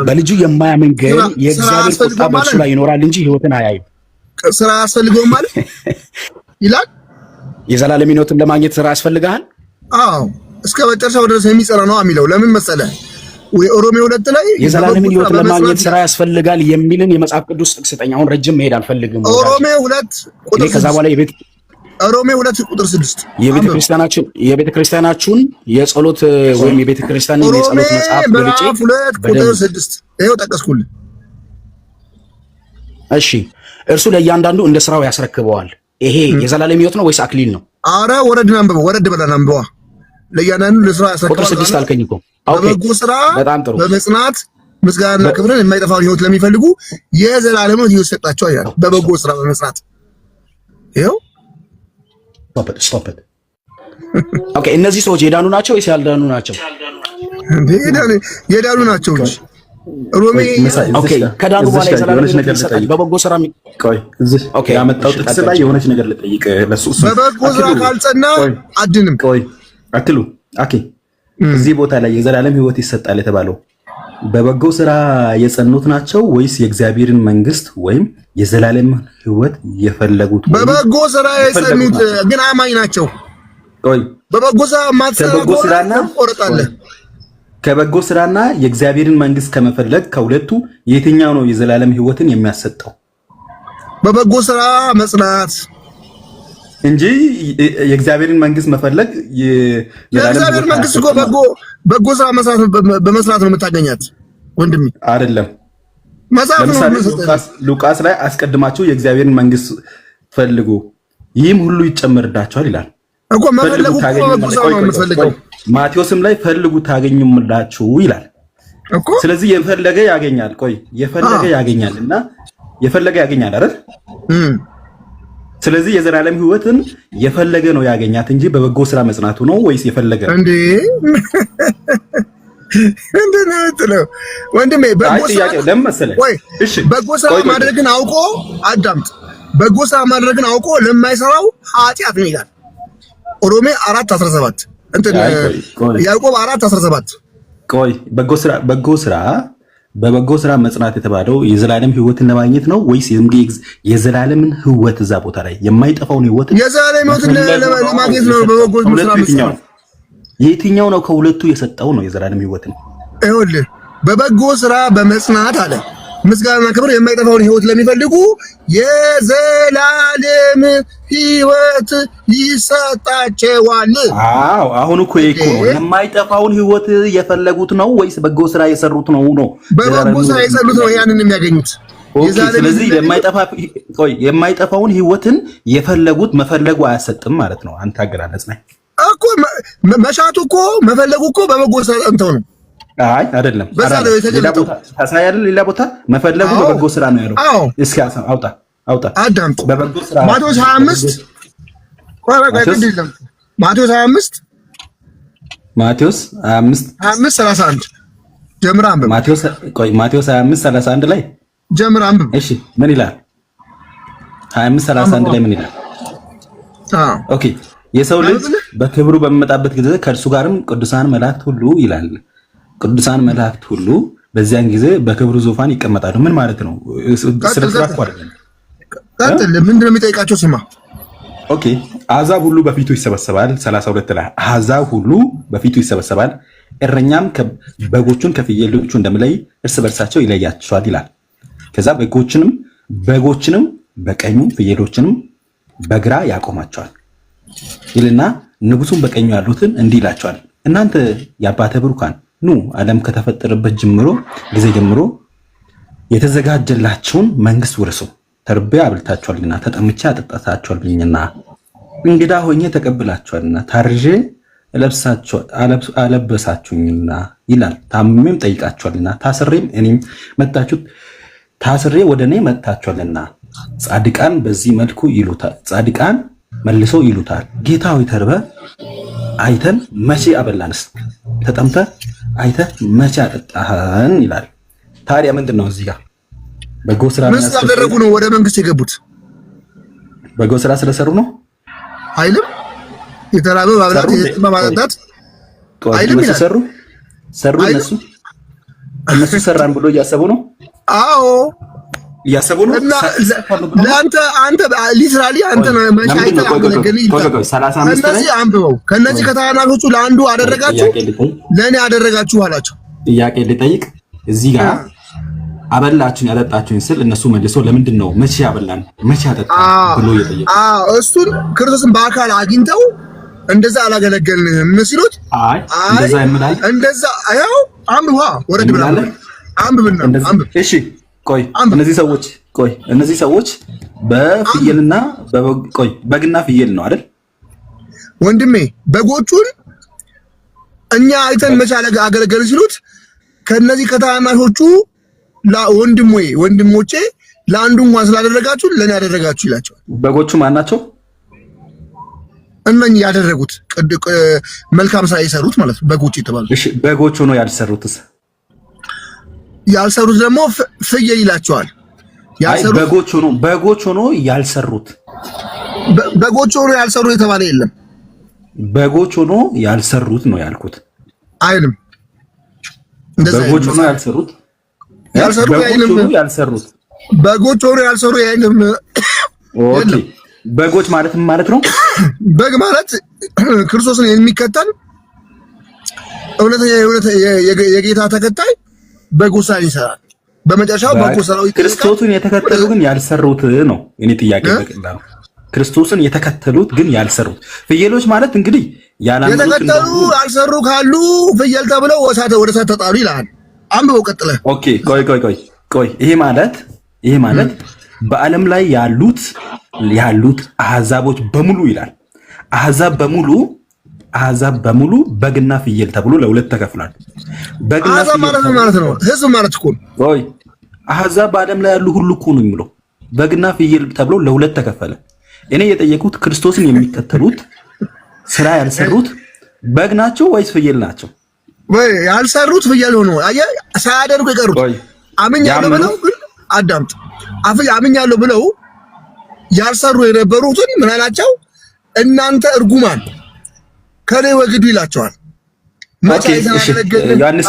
በልጁ የማያምን ግን የእግዚአብሔር ቁጣ በእርሱ ላይ ይኖራል እንጂ ሕይወትን አያይም። ስራ ያስፈልገው ማለት ይላል። የዘላለም ሕይወትን ለማግኘት ስራ ያስፈልጋል። አዎ፣ እስከ መጨረሻው ድረስ የሚጸና ነው የሚለው። ለምን መሰለ? ሮሜ 2 ላይ የዘላለም ሕይወት ለማግኘት ስራ ያስፈልጋል የሚልን የመጽሐፍ ቅዱስ ጥቅስ ስጠኝ። አሁን ረጅም መሄድ አልፈልግም። ሮሜ 2 ቁጥር 6 ከዛ በኋላ ሮሜ 2 ቁጥር 6 የቤተ ክርስቲያናችሁን የጸሎት ወይም የቤተ ክርስቲያንን የጸሎት መጽሐፍ ገልጬ 2 ቁጥር 6 ይሄው ጠቀስኩልህ። እሺ፣ እርሱ ለእያንዳንዱ እንደ ስራው ያስረክበዋል። ይሄ የዘላለም ሕይወት ነው ወይስ አክሊል ነው? አረ ወረድ ብለን አንብበዋ። ለእያንዳንዱ ለስራው ያስረክበዋል። ቁጥር 6 አልከኝ እኮ። በበጎ ስራ በመጽናት ምስጋናና ክብርን የማይጠፋውን ሕይወት ለሚፈልጉ የዘላለም ሕይወት ሰጣቸው ይላል። በበጎ ስራ በመስራት ይሄው ስቶፕ። ኦኬ፣ እነዚህ ሰዎች የዳኑ ናቸው ወይስ ያልዳኑ ናቸው? የዳኑ ናቸው እንጂ ሮሜ ኦኬ። ከዳኑ በኋላ የዘላለም ነገር ልጠይቅ። በበጎ ስራ ያመጣው ጥቅስ ላይ የሆነች ነገር ልጠይቅ። ለሱ በበጎ ስራ ካልጸና አድንም አትሉ። ኦኬ፣ እዚህ ቦታ ላይ የዘላለም ሕይወት ይሰጣል የተባለው በበጎ ስራ የጸኑት ናቸው ወይስ የእግዚአብሔርን መንግስት ወይም የዘላለም ሕይወት የፈለጉት? በበጎ ስራ የጸኑት ግን አማኝ ናቸው። ቆይ በበጎ ስራ ማትሰራና ቆርጣለህ። ከበጎ ስራና የእግዚአብሔርን መንግስት ከመፈለግ ከሁለቱ የትኛው ነው የዘላለም ሕይወትን የሚያሰጠው? በበጎ ስራ መጽናት እንጂ የእግዚአብሔርን መንግስት መፈለግ የእግዚአብሔር መንግስት እኮ በጎ ስራ በመስራት ነው የምታገኛት ወንድሜ። አይደለም መጽሐፍ ነው። ሉቃስ ላይ አስቀድማችሁ የእግዚአብሔርን መንግስት ፈልጉ ይህም ሁሉ ይጨመርላችኋል ይላል እኮ። መፈለጉ እኮ በጎ ስራ ነው የምትፈልገው። ማቴዎስም ላይ ፈልጉ ታገኙምላችሁ ይላል እኮ። ስለዚህ የፈለገ ያገኛል። ቆይ የፈለገ ያገኛልና የፈለገ ያገኛል አይደል? ስለዚህ የዘላለም ህይወትን የፈለገ ነው ያገኛት እንጂ በበጎ ስራ መጽናቱ ነው ወይስ የፈለገ እንዴ? እንደነጥለው ወንድሜ በጎ ስራ ለምን መሰለህ? እሺ በጎ ስራ ማድረግን አውቆ አዳምጥ። በጎ ስራ ማድረግን አውቆ ለማይሰራው ኃጢአት ነው ይላል ሮሜ 4:17 እንትን ያዕቆብ 4:17። ቆይ በጎ ስራ በበጎ ስራ መጽናት የተባለው የዘላለም ህይወትን ለማግኘት ነው ወይስ የዘላለምን ህይወት እዛ ቦታ ላይ የማይጠፋውን ህይወት የዘላለም ህይወትን ለማግኘት ነው? በበጎ ስራ መጽናት የትኛው ነው ከሁለቱ የሰጠው ነው የዘላለም ህይወትን? ይኸውልህ በበጎ ስራ በመጽናት አለ ምስጋናና ክብር የማይጠፋውን ህይወት ለሚፈልጉ የዘላለም ህይወት ይሰጣቸዋል። አዎ አሁን እኮ ይሄ ነው የማይጠፋውን ህይወት የፈለጉት ነው ወይስ በጎ ስራ የሰሩት ነው? በበጎ ስራ የሰሩት ነው ያንን የሚያገኙት። ስለዚህ የማይጠፋውን ህይወትን የፈለጉት መፈለጉ አያሰጥም ማለት ነው። አንተ አገላለጽ ላይ እኮ መሻቱ እኮ መፈለጉ እኮ በበጎ ስራ ጠምተው ነው። አይ አይደለም፣ ታሳያለህ። ሌላ ቦታ መፈለጉ በበጎ ስራ ነው ያለው። እስኪ አውጣ አዳምጥ። በበጎ ስራ ማቴዎስ 25 ማቴዎስ 25:31 ጀምር አንብብ። ማቴዎስ 25:31 ላይ ጀምር አንብብ። እሺ ምን ይላል? 25:31 ላይ ምን ይላል? ኦኬ የሰው ልጅ በክብሩ በሚመጣበት ጊዜ ከእርሱ ጋርም ቅዱሳን መላእክት ሁሉ ይላል። ቅዱሳን መላእክት ሁሉ በዚያን ጊዜ በክብሩ ዙፋን ይቀመጣሉ። ምን ማለት ነው? ስለስራኩ አይደለም። ቀጥል። ምንድን ነው የሚጠይቃቸው? ስማ። ኦኬ አሕዛብ ሁሉ በፊቱ ይሰበሰባል። 32 ላይ አሕዛብ ሁሉ በፊቱ ይሰበሰባል። እረኛም በጎቹን ከፍየሎቹ እንደሚለይ እርስ በርሳቸው ይለያቸዋል ይላል። ከዛ በጎችንም በቀኙ ፍየሎችንም በግራ ያቆማቸዋል ይልና ንጉሱን በቀኙ ያሉትን እንዲህ ይላቸዋል፣ እናንተ የአባተ ብሩካን ኑ ዓለም ከተፈጠረበት ጊዜ ጀምሮ የተዘጋጀላችሁን መንግስት ውረሱ። ተርቤ አብልታችኋልና፣ ተጠምቼ አጠጣታችኋልና፣ እንግዳ ሆኜ ተቀብላችኋልና፣ ታርዤ አለበሳችሁኝና ይላል። ታምሜም ጠይቃችኋልና፣ ታስሬ ወደ እኔ መጥታችኋልና። ጻድቃን በዚህ መልኩ ይሉታል። ጻድቃን መልሶ ይሉታል፣ ጌታ ሆይ ተርበህ አይተን መቼ አበላንስ? ተጠምተህ አይተህ መቼ አጠጣህን? ይላል። ታዲያ ምንድን ነው እዚህ ጋር በጎ ስራ ስላደረጉ ነው ወደ መንግስት የገቡት? በጎ ስራ ስለሰሩ ነው አይልም? የተራበ ማብላት የጠማ ማጠጣት አይልም? ሰሩ እነሱ ሰራን ብሎ እያሰቡ ነው። አዎ እያሰቡ ነው። ለአንተ ሊትራሊ አንተ መሻይታ እነዚህ አንብበው ከነዚህ ከታናናሾቹ ለአንዱ አደረጋችሁ ለእኔ አደረጋችሁ አላቸው። ጥያቄ ልጠይቅ እዚህ ጋር አበላችሁኝ ያጠጣችሁኝ ስል እነሱ መልሶ ለምንድን ነው መቼ አበላን መቼ አጠጣን ብሎ እየጠየቁ እሱን ክርስቶስን በአካል አግኝተው እንደዛ አላገለገልንም ሲሉት እንደዛ ይምላል። እንደዛ ያው አንብባ ወረድ ብላ አንብብና አንብብ። እሺ ቆይ እነዚህ ሰዎች በፍየልና በግና ፍየል ነው አይደል ወንድሜ? በጎቹን እኛ አይተን መቻል አገለገል ሲሉት ከነዚህ ከታናሾቹ ወንድሞቼ ለአንዱ እንኳን ስላደረጋችሁ ለኔ ያደረጋችሁ ይላቸዋል። በጎቹ ማን ናቸው? እነኚህ ያደረጉት መልካም ስራ የሰሩት ማለት ነው በጎቹ ይተባሉ። እሺ በጎቹ ነው ያልሰሩትስ? ያልሰሩት ደግሞ ፍየል ይላቸዋል። በጎች ሆኖ ያልሰሩት በጎች ሆኖ ያልሰሩ የተባለ የለም። በጎች ሆኖ ያልሰሩት ነው ያልኩት አይልም። በጎች ሆኖ ያልሰሩት በጎች ሆኖ ያልሰሩ አይልም። ኦኬ በጎች ማለት ምን ማለት ነው? በግ ማለት ክርስቶስን የሚከተል እውነተኛ የጌታ ተከታይ በጎ ስራ ይሰራል። በመጨረሻው በጎ ስራው ክርስቶስን የተከተሉ ግን ያልሰሩት ነው። እኔ ጥያቄ በቀላሉ ክርስቶስን የተከተሉት ግን ያልሰሩት ፍየሎች ማለት እንግዲህ የተከተሉ ያልሰሩ ካሉ ፍየል ተብለው ወደ እሳት ተጣሉ ይላል። አንብበው ቀጥለ። ኦኬ ቆይ ይሄ ማለት በዓለም ላይ ያሉት አህዛቦች በሙሉ ይላል። አህዛብ በሙሉ በግና ፍየል ተብሎ ለሁለት ተከፍሏል። በግና ፍየል ማለት ነው ህዝብ ማለት እኮ ነው። አህዛብ በዓለም ላይ ያሉ ሁሉ እኮ ነው የሚለው። በግና ፍየል ተብሎ ለሁለት ተከፈለ። እኔ የጠየቁት ክርስቶስን የሚከተሉት ስራ ያልሰሩት በግ ናቸው ወይስ ፍየል ናቸው? ያልሰሩት ፍየል ሆኖ ሳያደርጉ የቀሩት አምኛለሁ ብለው ግን አዳምጥ አምኛለሁ ብለው ያልሰሩ የነበሩትን ምን አላቸው? እናንተ እርጉማን ከኔ ወግዱ ይላቸዋል። ዮሐንስ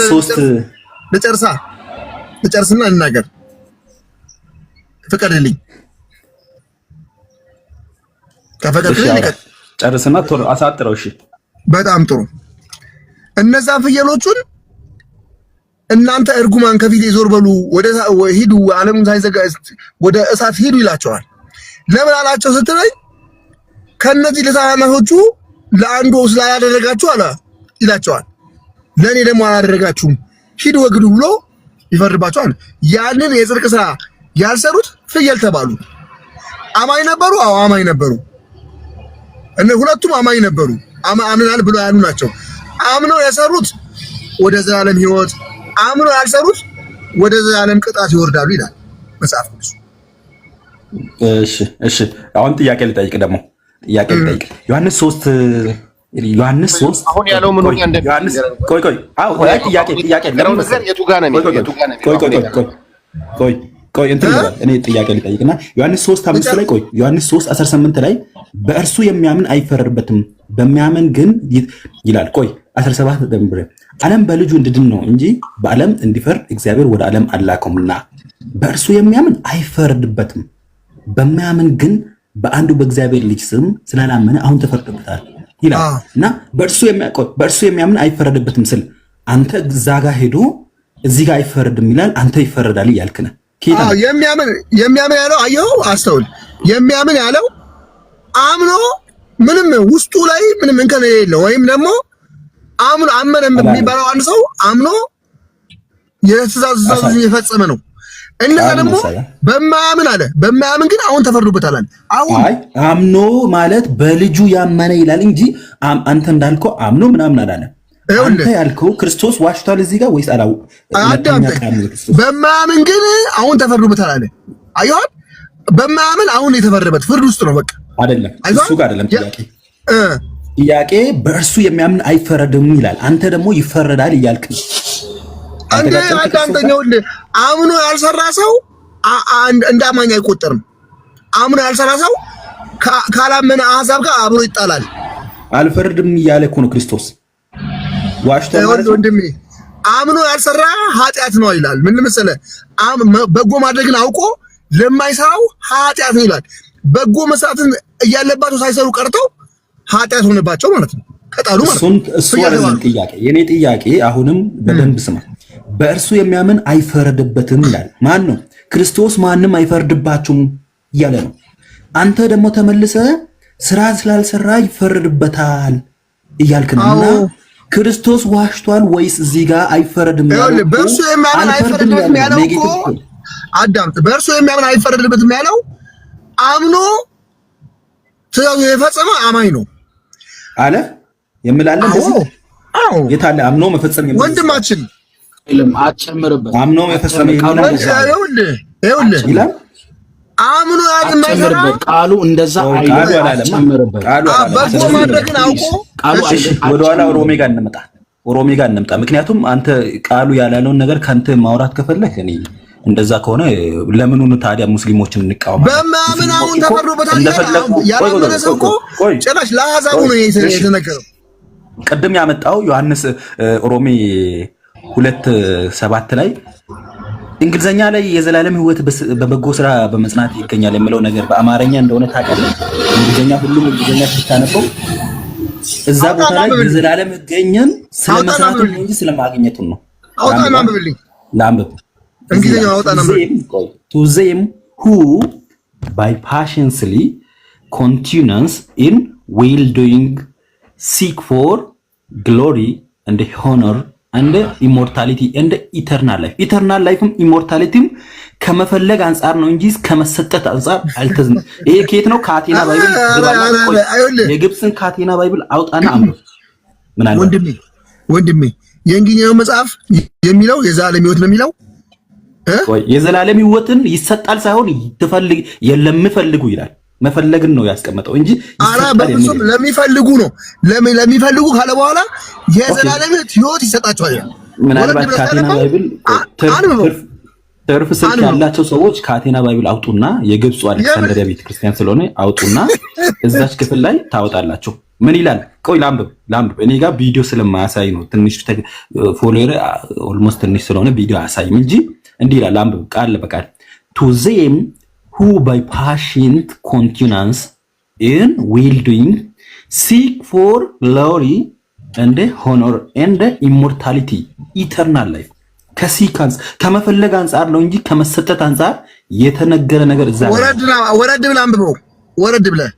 3 ልጨርስና ልናገር ፍቀድልኝ። ከፈቀድልኝ ጨርስና ቶሎ አሳጥረው። እሺ በጣም ጥሩ። እነዛን ፍየሎቹን እናንተ እርጉማን ከፊቴ ዞር በሉ፣ ወደ ሂዱ፣ ዓለሙን ሳይዘጋ ወደ እሳት ሂዱ ይላቸዋል። ለምን አላቸው ስትለኝ ከነዚህ ለታናናሾቹ ለአንዱ ስላላደረጋችሁ አለ ይላቸዋል። ለኔ ደግሞ አላደረጋችሁም፣ ሂዱ ወግዱ ብሎ ይፈርድባቸዋል። ያንን የጽድቅ ስራ ያልሰሩት ፍየል ተባሉ። አማኝ ነበሩ? አዎ አማኝ ነበሩ። ሁለቱም አማኝ ነበሩ። አምነናል ብለው ያሉ ናቸው። አምነው የሰሩት ወደ ዘላለም ሕይወት፣ አምነው ያልሰሩት ወደ ዘላለም ቅጣት ይወርዳሉ ይላል መጽሐፍ ቅዱስ። እሺ አሁን ጥያቄ ልጠይቅ። ዮሐንስ 3 አሁን ያለው ምን ሆነ? ዮሐንስ ጥያቄ ለምን ነገር የቱ ጋር ነው የሚለው? ቆይ እንትን ይላል። እኔ ጥያቄ ልጠይቅና ዮሐንስ 3:5 ላይ ዮሐንስ 3:18 ላይ በእርሱ የሚያምን አይፈረድበትም በሚያምን ግን ይላል። 17 ደምብረ ዓለም በልጁ እንድድን ነው እንጂ በዓለም እንዲፈርድ እግዚአብሔር ወደ ዓለም አላከውምና በእርሱ የሚያምን አይፈረድበትም በሚያምን ግን በአንዱ በእግዚአብሔር ልጅ ስም ስላላመነ አሁን ተፈርዶበታል ይላል። እና በእርሱ የሚያምን አይፈረድበትም ስል አንተ እዛ ጋር ሄዶ እዚህ ጋር አይፈረድም ይላል፣ አንተ ይፈረዳል እያልክ ነህ። የሚያምን ያለው አየው፣ አስተውል። የሚያምን ያለው አምኖ ምንም ውስጡ ላይ ምንም እንከን የሌለው ወይም ደግሞ አምኖ አመነ የሚባለው አንድ ሰው አምኖ የትእዛዙን የፈጸመ ነው። እነዛ ደግሞ በማያምን ግን አሁን ተፈርዶበታል አለ። አሁን አምኖ ማለት በልጁ ያመነ ይላል እንጂ አንተ እንዳልከው አምኖ ምናምን አላለም። አንተ ያልከው ክርስቶስ ዋሽቷል እዚህ ጋር ወይስ አላው? በማያምን ግን አሁን ተፈርዶበታል አለ። አይሆን በማያምን አሁን የተፈረደበት ፍርድ ውስጥ ነው። በቃ አይደለም እሱ ጋር አይደለም ጥያቄ በእርሱ የሚያምን አይፈረድም ይላል። አንተ ደግሞ ይፈረዳል እያልክ ነው። አንደኛው አምኖ ያልሰራ ሰው እንደ አማኝ አይቆጠርም። አምኖ ያልሰራ ሰው ካላመነ አሕዛብ ጋር አብሮ ይጣላል። አልፈርድም እያለ እኮ ነው ክርስቶስ። ዋሽቷል ማለት ወንድሜ፣ አምኖ ያልሰራ ኃጢአት ነው ይላል። ምን መሰለህ? በጎ ማድረግን አውቆ ለማይሰራው ኃጢአት ነው ይላል። በጎ መስራትን እያለባቸው ሳይሰሩ ቀርተው ኃጢአት ሆነባቸው ማለት ነው። ከጣሉ ማለት እሱ አይደለም ጥያቄ። የኔ ጥያቄ አሁንም በደንብ ስማ። በእርሱ የሚያምን አይፈረድበትም ይላል። ማን ነው? ክርስቶስ። ማንም አይፈርድባችሁም እያለ ነው። አንተ ደግሞ ተመልሰ ስራ ስላልሰራ ይፈረድበታል እያልክ ነውና ክርስቶስ ዋሽቷል ወይስ እዚህ ጋር አይፈረድም ያለው? በእርሱ የሚያምን አይፈረድበትም ያለው እኮ አዳምጥ። በእርሱ የሚያምን አይፈረድበትም ያለው አምኖ ትእዛዙ የፈጸመ አማኝ ነው አለ የምላለ እንደዚህ። አዎ የታለ አምኖ መፈጸም የሚል ወንድማችን አጨምርበት። አምኖ መፈጸም የሚል ይላል። አምኖ ያልማይሰራ ቃሉ እንደዛ አይጨምርበት። በጎ ማድረግን አውቆ ወደኋላ ሮሜ ጋር እንምጣ። ምክንያቱም አንተ ቃሉ ያላለውን ነገር ካንተ ማውራት ከፈለህ እኔ እንደዛ ከሆነ ለምኑን ታዲያ ሙስሊሞችን እንቃወማለን? በማመን አሁን ተፈርዶበታል ያላመነ ሰው እኮ ጭራሽ ለአሕዛቡ ነው የተነገረው። ቅድም ያመጣው ዮሐንስ ሮሜ 2:7 ላይ እንግሊዘኛ ላይ የዘላለም ሕይወት በበጎ ስራ በመጽናት ይገኛል የሚለው ነገር በአማርኛ እንደሆነ ታውቃለህ። እንግሊዘኛ ሁሉም እንግሊዘኛ ሲታነበው እዛ ቦታ ላይ የዘላለም ሕገኛን ስለመስራቱ እንጂ ስለማግኘቱ ነው። አውጣና አንብብልኝ። ላንብብ። እንግሊዘኛ አውጣና አንብብ። To them who by patiently continuance in well doing seek for glory and honor and immortality and eternal life eternal lifeም ኢሞርታሊቲም ከመፈለግ አንፃር ነው እንጂ ከመሰጠት አንፃር አልተዝነ ይሄ ከየት ነው ካቴና ባይብል የግብፅን ካቴና ባይብል አውጣና አንብብ ምን አለ ወንድሜ የእንግሊዝኛው መጽሐፍ የሚለው የዘላለም ሕይወት ነው የሚለው የዘላለም ሕይወትን ይሰጣል ሳይሆን ይፈልግ የለምፈልጉ ይላል መፈለግን ነው ያስቀመጠው እንጂ በፍጹም ለሚፈልጉ ነው ለሚፈልጉ ካለ በኋላ የዘላለም ሕይወት ይሰጣቸዋል ምናልባት ካቴና ባይብል ትርፍ ስልክ ያላቸው ሰዎች ካቴና ባይብል አውጡና የግብፁ አሌክሳንድሪያ ቤተክርስቲያን ስለሆነ አውጡና እዛች ክፍል ላይ ታወጣላችሁ ምን ይላል ቆይ ላምብ እኔ ጋር ቪዲዮ ስለማያሳይ ነው ትንሽ ፎሎወር ኦልሞስት ትንሽ ስለሆነ ቪዲዮ አያሳይም እንጂ እንዲህ ይላል ላምብ ቃል በቃል to them who by patient continuance in well doing seek for glory and honor and immortality eternal life ከሲካንስ ከመፈለግ አንፃር ነው እንጂ ከመሰጠት አንፃር የተነገረ ነገር እዛ ወረድ ብለህ አንብበው ወረድ ብለህ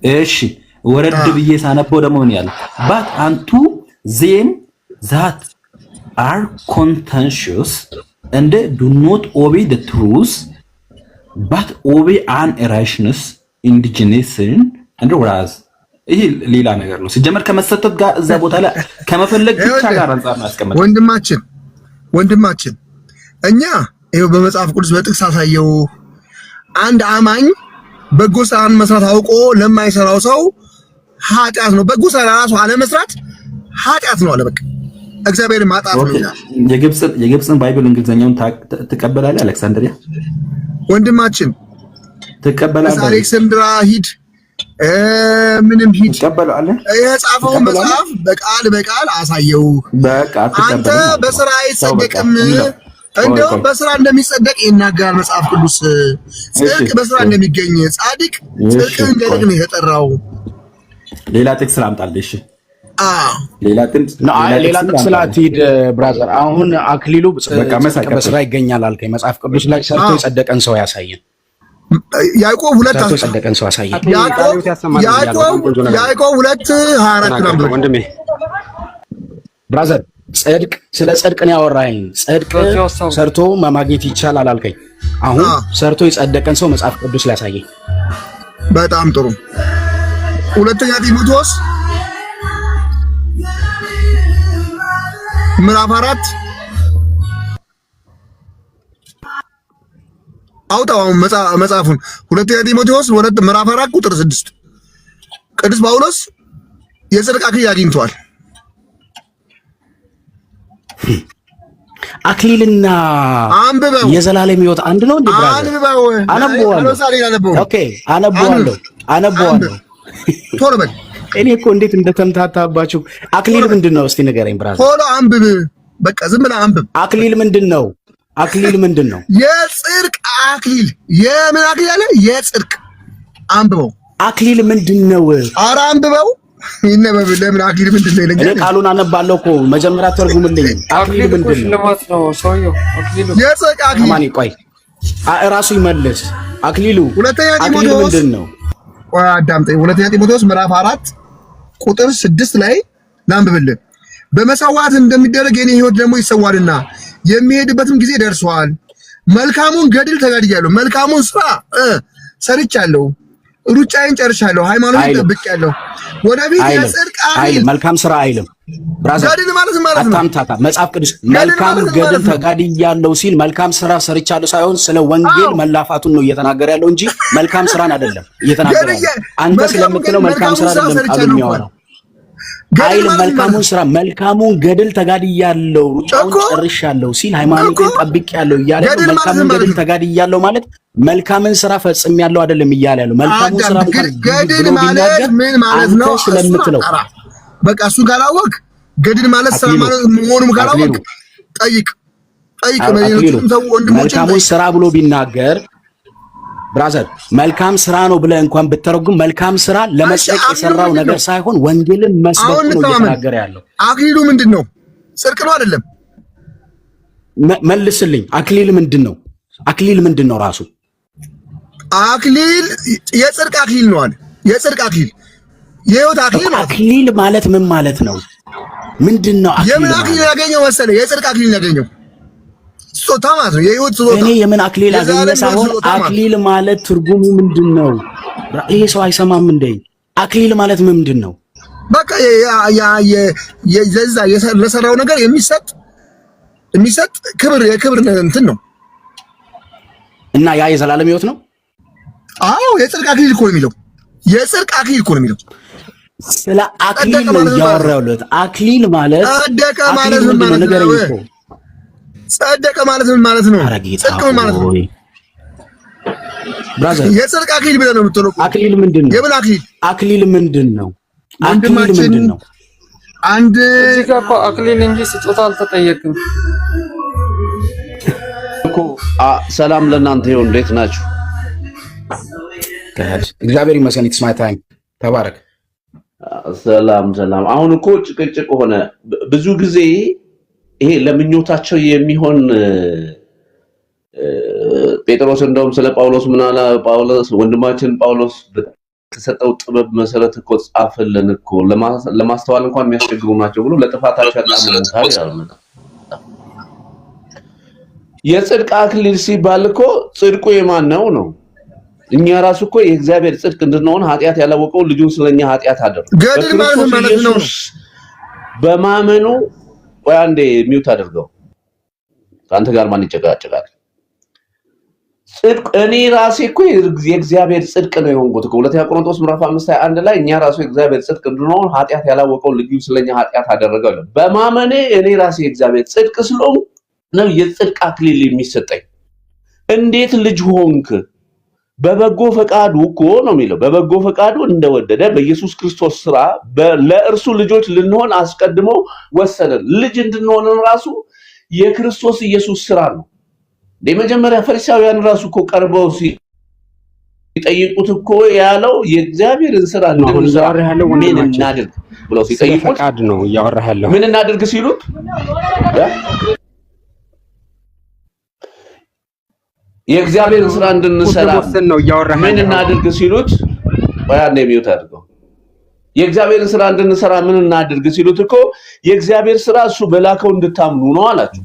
እሺ ወረድ ብዬ ሳነበው ደግሞ ምን ያለው but unto them that are contentious and do not obey the truth but obey unrighteousness indignation and wrath ይሄ ሌላ ነገር ነው ሲጀመር ከመሰጠት ጋር እዛ ቦታ ላይ ከመፈለግ ብቻ ጋር አንፃር ነው ያስቀመጠው ወንድማችን እኛ ይሄው በመጽሐፍ ቅዱስ በጥቅስ አሳየው አንድ አማኝ በጎ ስራን መስራት አውቆ ለማይሰራው ሰው ኃጢአት ነው በጎ ስራ ራሱ አለ መስራት ኃጢአት ነው አለ በቃ እግዚአብሔር ማጣት ነው ይላል የግብፅን ባይብል እንግሊዘኛውን ተቀበላለህ አሌክሳንድሪያ ወንድማችን ተቀበላለህ አሌክሳንድራ ሂድ ምንም ሂድ ተቀበላለህ የጻፈው መጽሐፍ በቃል አሳየው በቃ አንተ በስራ አይጸደቅም እንደውም በስራ እንደሚጸደቅ ይናገራል መጽሐፍ ቅዱስ ጽድቅ በስራ እንደሚገኝ ጻድቅ ጽድቅ እንደደግ ነው የጠራው ሌላ ጥቅስ ላምጣልሽ ሌላ ጥቅስ ላትሂድ ብራዘር አሁን አክሊሉ በስራ ይገኛል አልከኝ መጽሐፍ ቅዱስ ላይ ሰርቶ የጸደቀን ሰው ያሳየን ያዕቆብ 2:24 ነው ወንድሜ ብራዘር ጽድቅ ስለ ጽድቅ ነው ያወራኝ ጽድቅ ሰርቶ ማግኘት ይቻላል አልከኝ አሁን ሰርቶ የጸደቀን ሰው መጽሐፍ ቅዱስ ላይ ያሳየኝ በጣም ጥሩ ሁለተኛ ጢሞቴዎስ ምዕራፍ 4 አውጣው መጽሐፉን ሁለተኛ ጢሞቴዎስ ምዕራፍ 4 ቁጥር 6 ቅዱስ ጳውሎስ የጽድቅ አክሊል አግኝቷል አክሊልና አንብበው የዘላለም ሕይወት አንድ ነው እንዴ ብራዘር አንብበው ኦኬ አነብዋለሁ ቶሎ በል እኔ እኮ እንዴት እንደተምታታባችሁ አክሊል ምንድነው እስቲ ንገረኝ ብራዘር ቶሎ አንብብ በቃ ዝም ብለህ አንብብ አክሊል ምንድነው የጽድቅ አክሊል የምን አክሊል አለ የጽድቅ አንብበው አክሊል ምንድነው ኧረ አንብበው ይነበብ ለምን አክሊል ምንድነው ይለኛል እኔ ቃሉን አነባለሁ እኮ መጀመሪያ ተርጉምልኝ አክሊል ምንድነው የጽድቅ አክሊል ማን ይቆይ ራሱ ይመልስ አክሊሉ ሁለተኛ ጢሞቴዎስ ምንድነው ቆይ አዳምጠኝ ሁለተኛ ጢሞቴዎስ ምዕራፍ 4 ቁጥር 6 ላይ ላንብብልህ በመሰዋዕት እንደሚደረግ የኔ ሕይወት ደግሞ ይሰዋልና የሚሄድበትም ጊዜ ደርሷል መልካሙን ገድል ተጋድያለሁ መልካሙን ስራ ሰርቻለሁ ሩጫዬን ጨርሻለሁ ሃይማኖቴን ጠብቄያለሁ ወደፊት የጽድቅ አክሊል መልካም ስራ አይልም ብራዘር ገድል ማለት ነው አታምታታ መጽሐፍ ቅዱስ መልካም ገድል ተጋድያለሁ ሲል መልካም ስራ ሰርቻለሁ ሳይሆን ስለ ወንጌል መላፋቱን ነው እየተናገረ ያለው እንጂ መልካም ስራን አይደለም እየተናገረ ያለው አንተ ስለምትለው መልካም ስራ አይደለም ቃሉ የሚያወራው አይል መልካሙን ስራ መልካሙን ገድል ተጋድያለሁ ሩጫውን ጨርሻለሁ ሲል ሃይማኖቴን ጠብቄያለሁ እያለ መልካሙን ገድል ተጋድያለሁ ማለት መልካምን ስራ ፈጽሜያለሁ አይደለም እያለ ያለው መልካሙን ስራ ገድል ማለት ምን ማለት ነው ስለምትለው በቃ እሱ ካላወቅ ገድል ማለት ስራ ማለት መሆኑን ካላወቅ ጠይቅ መልካሙን ስራ ብሎ ቢናገር ብራዘር መልካም ስራ ነው ብለህ እንኳን ብትተረጉም መልካም ስራ ለመጽደቅ የሰራው ነገር ሳይሆን ወንጌልን መስበክ ነው እየተናገረ ያለው አክሊሉ ምንድነው ጽድቅ ነው አይደለም መልስልኝ አክሊል ምንድነው ራሱ አክሊል የጽድቅ አክሊል ነው አለ። የጽድቅ አክሊል የህይወት አክሊል ማለት አክሊል ማለት ምን ማለት ነው? ምንድነው አክሊል? የምን አክሊል ያገኘው መሰለ? የጽድቅ አክሊል ያገኘው ስጦታ ማለት ነው። የህይወት ስጦታ። እኔ የምን አክሊል አገኘ ሳይሆን አክሊል ማለት ትርጉሙ ምንድነው? ይሄ ሰው አይሰማም እንዴ? አክሊል ማለት ምንድነው? በቃ ለሰራው ነገር የሚሰጥ ክብር፣ የክብር እንትን ነው እና ያ የዘላለም ህይወት ነው። አዎ የጽድቅ አክሊል እኮ ነው የሚለው። የጽድቅ አክሊል እኮ ነው የሚለው። ስለ አክሊል ነው ያወራውለት። አክሊል ማለት ጸደቀ ማለት ምን ማለት ነው? ጸደቀ ማለት ምን ማለት ነው? ጽድቅ ምን ማለት ነው? ብራዘር የጽድቅ አክሊል ብለህ ነው የምትለው። አክሊል ምንድነው? የምን አክሊል? አክሊል ምንድነው? አክሊል ምንድነው? አንድ እዚህ ጋር እኮ አክሊል እንጂ ስጦታ አልተጠየቅም እኮ። ሰላም ለእናንተ ይሁን። እንዴት ናችሁ? እግዚአብሔር ይመስገን። ኢትስ ማይ ታይም። ተባረክ። ሰላም። አሁን እኮ ጭቅጭቅ ሆነ። ብዙ ጊዜ ይሄ ለምኞታቸው የሚሆን ጴጥሮስ እንደውም ስለ ጳውሎስ ምን አለ? ጳውሎስ ወንድማችን ጳውሎስ በተሰጠው ጥበብ መሰረት እኮ ጻፈልን እኮ ለማስተዋል እንኳን የሚያስቸግሩ ናቸው ብሎ ለጥፋታቸው ያጣምታል ያለው። የጽድቅ አክሊል ሲባል እኮ ጽድቁ የማን ነው ነው? እኛ ራሱ እኮ የእግዚአብሔር ጽድቅ እንድንሆን ኃጢአት ያላወቀው ልጁን ስለኛ ኃጢአት አደረገ። ገድል ማለት ነው በማመኑ። ወይ አንዴ ሚውት አድርገው። ካንተ ጋር ማን ይጨቃጨቃል? ጽድቅ እኔ ራሴ እኮ የእግዚአብሔር ጽድቅ ነው የሆንኩት እኮ። ሁለተኛ ቆሮንቶስ ምዕራፍ 5:21 ላይ እኛ ራሱ የእግዚአብሔር ጽድቅ እንድንሆን ኃጢአት ያላወቀው ልጁን ስለኛ ኃጢአት አደረገው። በማመኔ እኔ ራሴ የእግዚአብሔር ጽድቅ ስለሆንኩ ነው የጽድቅ አክሊል የሚሰጠኝ። እንዴት ልጅ ሆንክ? በበጎ ፈቃዱ እኮ ነው የሚለው። በበጎ ፈቃዱ እንደወደደ በኢየሱስ ክርስቶስ ስራ ለእርሱ ልጆች ልንሆን አስቀድሞ ወሰነን። ልጅ እንድንሆን ራሱ የክርስቶስ ኢየሱስ ስራ ነው። መጀመሪያ ፈሪሳውያን ራሱ እኮ ቀርበው ሲጠይቁት እኮ ያለው የእግዚአብሔርን ስራ ነው። አሁን እያወራህ ያለው ምን እናድርግ ብለው ሲጠይቁት ፈቃድ ነው እያወራህ ያለው። ምን እናድርግ ሲሉት የእግዚአብሔርን ስራ እንድንሰራ ነው እያወራህ ያለው። ምን እናድርግ ሲሉት ባያኔ ሚውት አድርገው። የእግዚአብሔርን ስራ እንድንሰራ ምን እናድርግ ሲሉት እኮ የእግዚአብሔር ስራ እሱ በላከው እንድታምኑ ነው አላችሁ።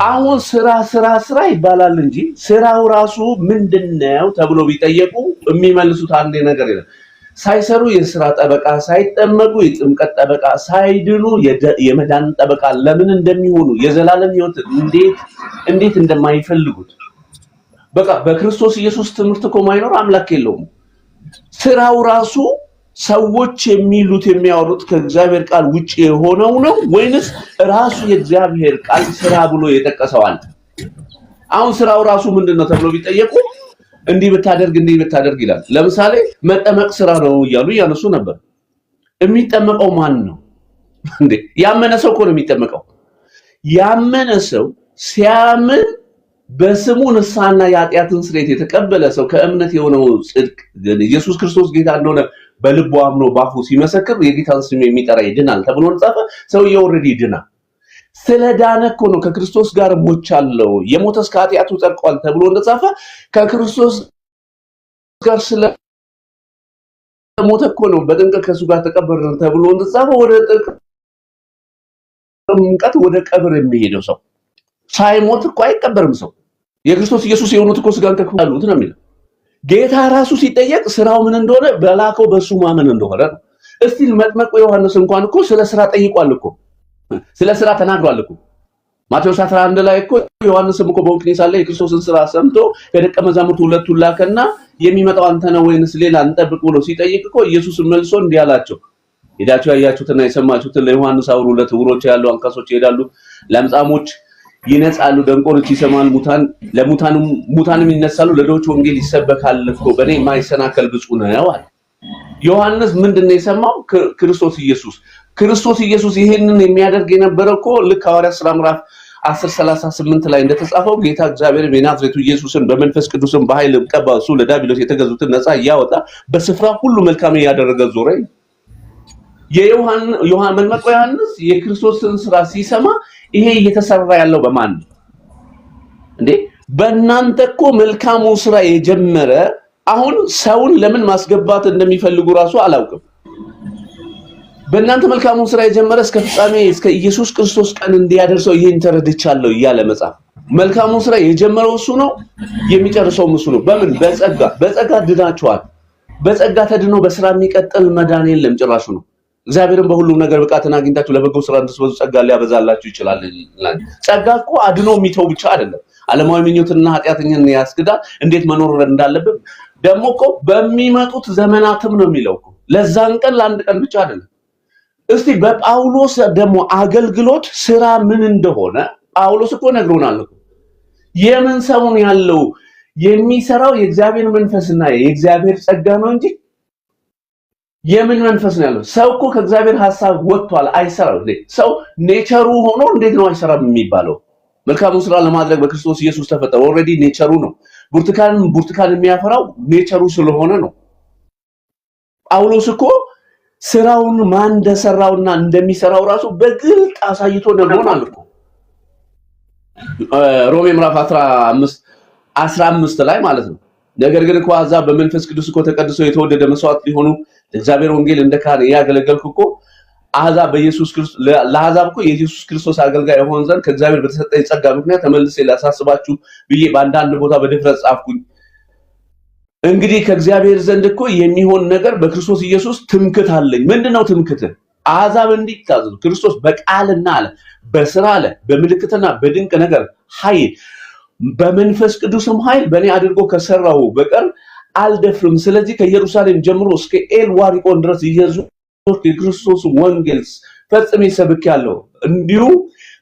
አሁን ስራ ይባላል እንጂ ስራው ራሱ ምንድነው ተብሎ ቢጠየቁ የሚመልሱት አንድ ነገር የለም። ሳይሰሩ የስራ ጠበቃ፣ ሳይጠመቁ የጥምቀት ጠበቃ፣ ሳይድኑ የመዳን ጠበቃ ለምን እንደሚሆኑ የዘላለም ህይወት እንዴት እንደማይፈልጉት በቃ በክርስቶስ ኢየሱስ ትምህርት እኮ ማይኖር አምላክ የለውም። ስራው ራሱ ሰዎች የሚያወሩት ከእግዚአብሔር ቃል ውጪ የሆነው ነው ወይንስ ራሱ የእግዚአብሔር ቃል ስራ ብሎ የጠቀሰዋል? አሁን ስራው ራሱ ምንድነው ተብሎ ቢጠየቁ እንዲህ ብታደርግ ይላል። ለምሳሌ መጠመቅ ስራ ነው እያሉ ያነሱ ነበር። የሚጠመቀው ማን ነው እንዴ? ያመነ ሰው እኮ ነው የሚጠመቀው። ያመነ ሰው ሲያምን በስሙ ንስሐና የኃጢአትን ስርየት የተቀበለ ሰው ከእምነት የሆነው ጽድቅ ኢየሱስ ክርስቶስ ጌታ እንደሆነ በልቡ አምኖ ባፉ ሲመሰክር የጌታን ስም የሚጠራ ይድናል ተብሎ ተጻፈ። ሰውየው ኦልሬዲ ይድናል። ስለዳነ እኮ ነው ከክርስቶስ ጋር ሞቻለሁ የሞተስ ከኃጢአቱ ጸድቋል ተብሎ ተጻፈ። ከክርስቶስ ጋር ስለሞተ እኮ ነው በጥምቀት ከሱ ጋር ተቀበርን ተብሎ ተጻፈ። ወደ ጥምቀት ወደ ቀብር የሚሄደው ሰው ሳይሞት እኮ አይቀበርም። ሰው የክርስቶስ ኢየሱስ የሆኑት እኮ ስጋን ተቀበሉት ነው የሚለው። ጌታ ራሱ ሲጠየቅ ስራው ምን እንደሆነ በላከው በሱ ማመን እንደሆነ ነው። እስቲ መጥምቁ ዮሐንስ እንኳን እኮ ስለ ስራ ጠይቋል እኮ፣ ስለ ስራ ተናግሯል እኮ። ማቴዎስ 11 ላይ እኮ ዮሐንስም እኮ በወንጌል ሳለ የክርስቶስን ስራ ሰምቶ ከደቀ መዛሙርቱ ሁለቱን ላከና የሚመጣው አንተ ነው ወይንስ ሌላ እንጠብቅ ብሎ ሲጠይቅ እኮ ኢየሱስ መልሶ እንዲህ አላቸው፣ ሄዳችሁ ያያችሁትና የሰማችሁትን ለዮሐንስ አውሩ። ለዕውሮች ያሉ አንካሶች ይሄዳሉ፣ ለምጻሞች ይነጻሉ፣ ደንቆሮች ይሰማሉ፣ ሙታንም ይነሳሉ፣ ለድሆች ወንጌል ይሰበካል እኮ። በእኔ የማይሰናከል ብፁዕ ነው አለ። ዮሐንስ ምንድነው የሰማው? ክርስቶስ ኢየሱስ ይሄንን የሚያደርግ የነበረው እኮ ልክ ሐዋርያት ሥራ ምዕራፍ 10:38 ላይ እንደተጻፈው ጌታ እግዚአብሔር የናዝሬቱ ኢየሱስን በመንፈስ ቅዱስም በኃይል ቀባው፣ እሱ ለዲያብሎስ የተገዙትን ነፃ እያወጣ በስፍራ ሁሉ መልካም ያደረገ ዞረ። መጥምቁ ዮሐንስ የክርስቶስን ስራ ሲሰማ ይሄ እየተሰራ ያለው በማን እንዴ? በእናንተ እኮ መልካሙ ስራ የጀመረ አሁን ሰውን ለምን ማስገባት እንደሚፈልጉ ራሱ አላውቅም። በእናንተ መልካሙ ስራ የጀመረ እስከ ፍጻሜ እስከ ኢየሱስ ክርስቶስ ቀን እንዲያደርሰው ይሄን ተረድቻለሁ እያለ መጽሐፍ መልካሙ ስራ የጀመረው እሱ ነው፣ የሚጨርሰውም እሱ ነው። በምን? በጸጋ ድናችኋል። በጸጋ ተድኖ በስራ የሚቀጥል መዳን የለም ጭራሹ ነው። እግዚአብሔርን በሁሉም ነገር ብቃትን አግኝታችሁ ለበጎ ስራ እንድትበዙ ጸጋ ሊያበዛላችሁ ይችላል። ጸጋ እኮ አድኖ የሚተው ብቻ አይደለም። ዓለማዊ ምኞትና ኃጢአተኛን ያስክዳል። እንዴት መኖር እንዳለብን ደግሞ እኮ በሚመጡት ዘመናትም ነው የሚለው እኮ ለዛን ቀን ለአንድ ቀን ብቻ አይደለም። እስቲ በጳውሎስ ደግሞ አገልግሎት ስራ ምን እንደሆነ ጳውሎስ እኮ ነግሮናል እኮ። የምን ሰውን ያለው የሚሰራው የእግዚአብሔር መንፈስና የእግዚአብሔር ጸጋ ነው እንጂ የምን መንፈስ ነው ያለው? ሰው እኮ ከእግዚአብሔር ሐሳብ ወጥቷል፣ አይሰራም። ሰው ኔቸሩ ሆኖ እንዴት ነው አይሰራም የሚባለው? መልካሙን ስራ ለማድረግ በክርስቶስ ኢየሱስ ተፈጠረ። ኦልሬዲ ኔቸሩ ነው። ብርቱካን የሚያፈራው ኔቸሩ ስለሆነ ነው። ጳውሎስ እኮ ስራውን ማን እንደሰራውና እንደሚሰራው ራሱ በግልጥ አሳይቶ ነግሮናል እኮ ሮሜ ምዕራፍ 15 ላይ ማለት ነው። ነገር ግን እኮ አሕዛብ በመንፈስ ቅዱስ እኮ ተቀድሰው የተወደደ መስዋዕት ሊሆኑ ለእግዚአብሔር ወንጌል እንደ ካህን ያገለገልኩ እኮ አሕዛብ በኢየሱስ ክርስቶስ ለአሕዛብ እኮ የኢየሱስ ክርስቶስ አገልጋይ የሆን ዘንድ ከእግዚአብሔር በተሰጠኝ ጸጋ ምክንያት ተመልሼ ላሳስባችሁ ብዬ በአንዳንድ ቦታ በድፍረት ጻፍኩኝ። እንግዲህ ከእግዚአብሔር ዘንድ እኮ የሚሆን ነገር በክርስቶስ ኢየሱስ ትምክህት አለኝ። ምንድነው ትምክህት? አሕዛብ እንዲታዘዙ ክርስቶስ በቃልና አለ በስራ አለ በምልክትና በድንቅ ነገር ኃይል በመንፈስ ቅዱስም ኃይል በእኔ አድርጎ ከሰራው በቀር አልደፍርም። ስለዚህ ከኢየሩሳሌም ጀምሮ እስከ ኤልዋሪቆን ድረስ እየዞርኩ የክርስቶስ ወንጌል ፈጽሜ ሰብኬአለሁ። እንዲሁም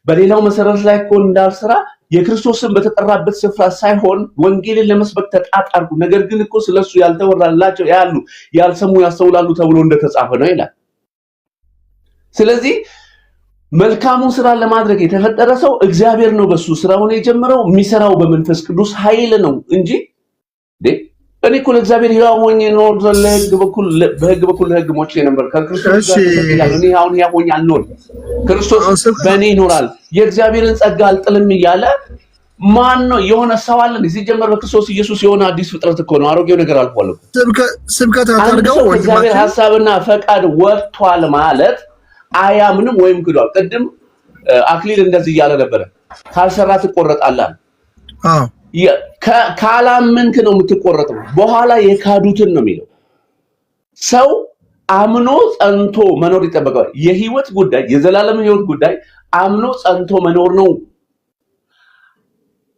በሌላው መሰረት ላይ እኮ እንዳልሰራ የክርስቶስን በተጠራበት ስፍራ ሳይሆን ወንጌልን ለመስበክ ተጣጣርኩ። ነገር ግን እኮ ስለሱ ያልተወራላቸው ያሉ ያልሰሙ ያስተውላሉ ተብሎ እንደተጻፈ ነው ይላል። ስለዚህ መልካሙን ስራ ለማድረግ የተፈጠረ ሰው እግዚአብሔር ነው በሱ ስራውን የጀመረው። የሚሰራው በመንፈስ ቅዱስ ኃይል ነው እንጂ እኔ እኮ ለእግዚአብሔር ሕያው ሆኜ ነው በሕግ በኩል ለሕግ ሞቼ ነበር። ከክርስቶስ ጋር ተሰቅያለሁ። እኔ አሁን ሕያው ሆኜ አልኖርም፣ ክርስቶስ በእኔ ይኖራል። የእግዚአብሔርን ጸጋ አልጥልም እያለ ማን ነው? የሆነ ሰው አለ ሲጀመር በክርስቶስ ኢየሱስ የሆነ አዲስ ፍጥረት እኮ ነው። አሮጌው ነገር አልፏል። ስብከት አታርገው ወንድማችን እግዚአብሔር ሐሳብና ፈቃድ ወጥቷል ማለት አያምንም ወይም ክዷል። ቅድም አክሊል እንደዚህ እያለ ነበረ፣ ካልሰራ ትቆረጣለህ። አዎ ካላመንክ ነው የምትቆረጠው። በኋላ የካዱትን ነው የሚለው። ሰው አምኖ ጸንቶ መኖር ይጠበቃል። የህይወት ጉዳይ የዘላለም ህይወት ጉዳይ አምኖ ጸንቶ መኖር ነው።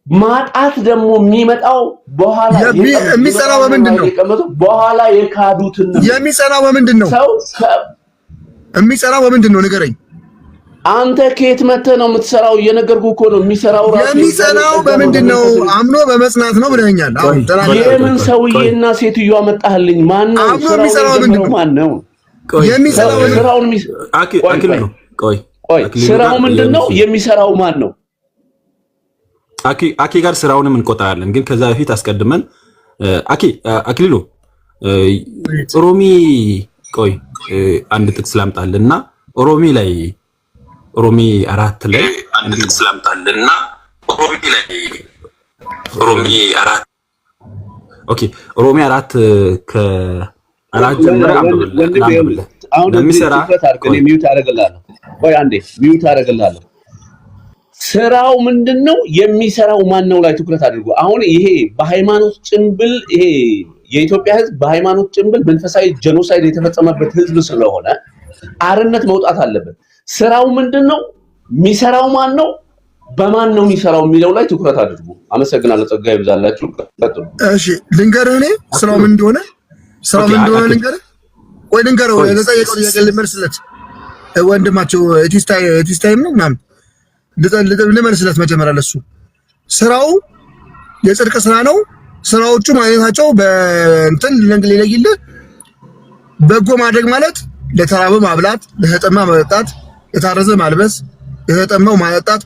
ማጣት ደግሞ የሚመጣው በኋላ የሚጸናው በምንድን ነው? በኋላ የካዱትን ነው የሚጸናው በምንድን ነው? ሰው የሚጸናው በምንድን ነው? ንገረኝ። አንተ ከየት መተህ ነው የምትሰራው? እየነገርኩህ እኮ ነው። የሚሰራው ራሱ የሚጸናው በምንድን ነው? አምኖ በመጽናት ነው ብለኸኛል። አሁን የምን ሰውዬና ሴትዮ አመጣህልኝ? ማን ነው ስራው? ማን ነው የሚሰራው? ስራውን ስራው ምንድነው? የሚሰራው ማን ነው? አኪ ጋር ስራውንም እንቆጣለን። ግን ከዛ በፊት አስቀድመን አክሊሉ ሮሚ አንድ ጥቅስ ላምጣልና ሮሚ 4 ላይ አንድ ጥቅስ ላምጣልና ሮሚ 4 ከ4 ጀምሮ አንብብልህ። ለሚሰራ ሚዩት አደርግልሃለሁ። ቆይ አንዴ ሚዩት አደርግልሃለሁ። ስራው ምንድነው? የሚሰራው ማን ነው ላይ ትኩረት አድርጎ። አሁን ይሄ በሃይማኖት ጭንብል ይሄ የኢትዮጵያ ሕዝብ በሃይማኖት ጭንብል መንፈሳዊ ጄኖሳይድ የተፈጸመበት ሕዝብ ስለሆነ አርነት መውጣት አለበት። ስራው ምንድነው? የሚሰራው ማን ነው? በማን ነው የሚሰራው የሚለው ላይ ትኩረት አድርጉ። አመሰግናለሁ። ጸጋ ይብዛላችሁ። ቀጥሉ። እሺ ልንገርህ፣ እኔ ስራው ምን እንደሆነ ልንገርህ። ወይ ልንገረው፣ ለጠየቀው ጥያቄ ልመልስለት። ወንድማቸው ኤቲስታይም ነው ምናምን ልመልስለት። መጀመሪያ ለሱ ስራው የጽድቅ ስራ ነው። ስራዎቹ ማለታቸው በእንትን ሊለይልህ። በጎ ማድረግ ማለት ለተራበ ማብላት፣ ለተጠማ ማጠጣት፣ ለታረዘ ማልበስ፣ ለተጠማው ማጠጣት፣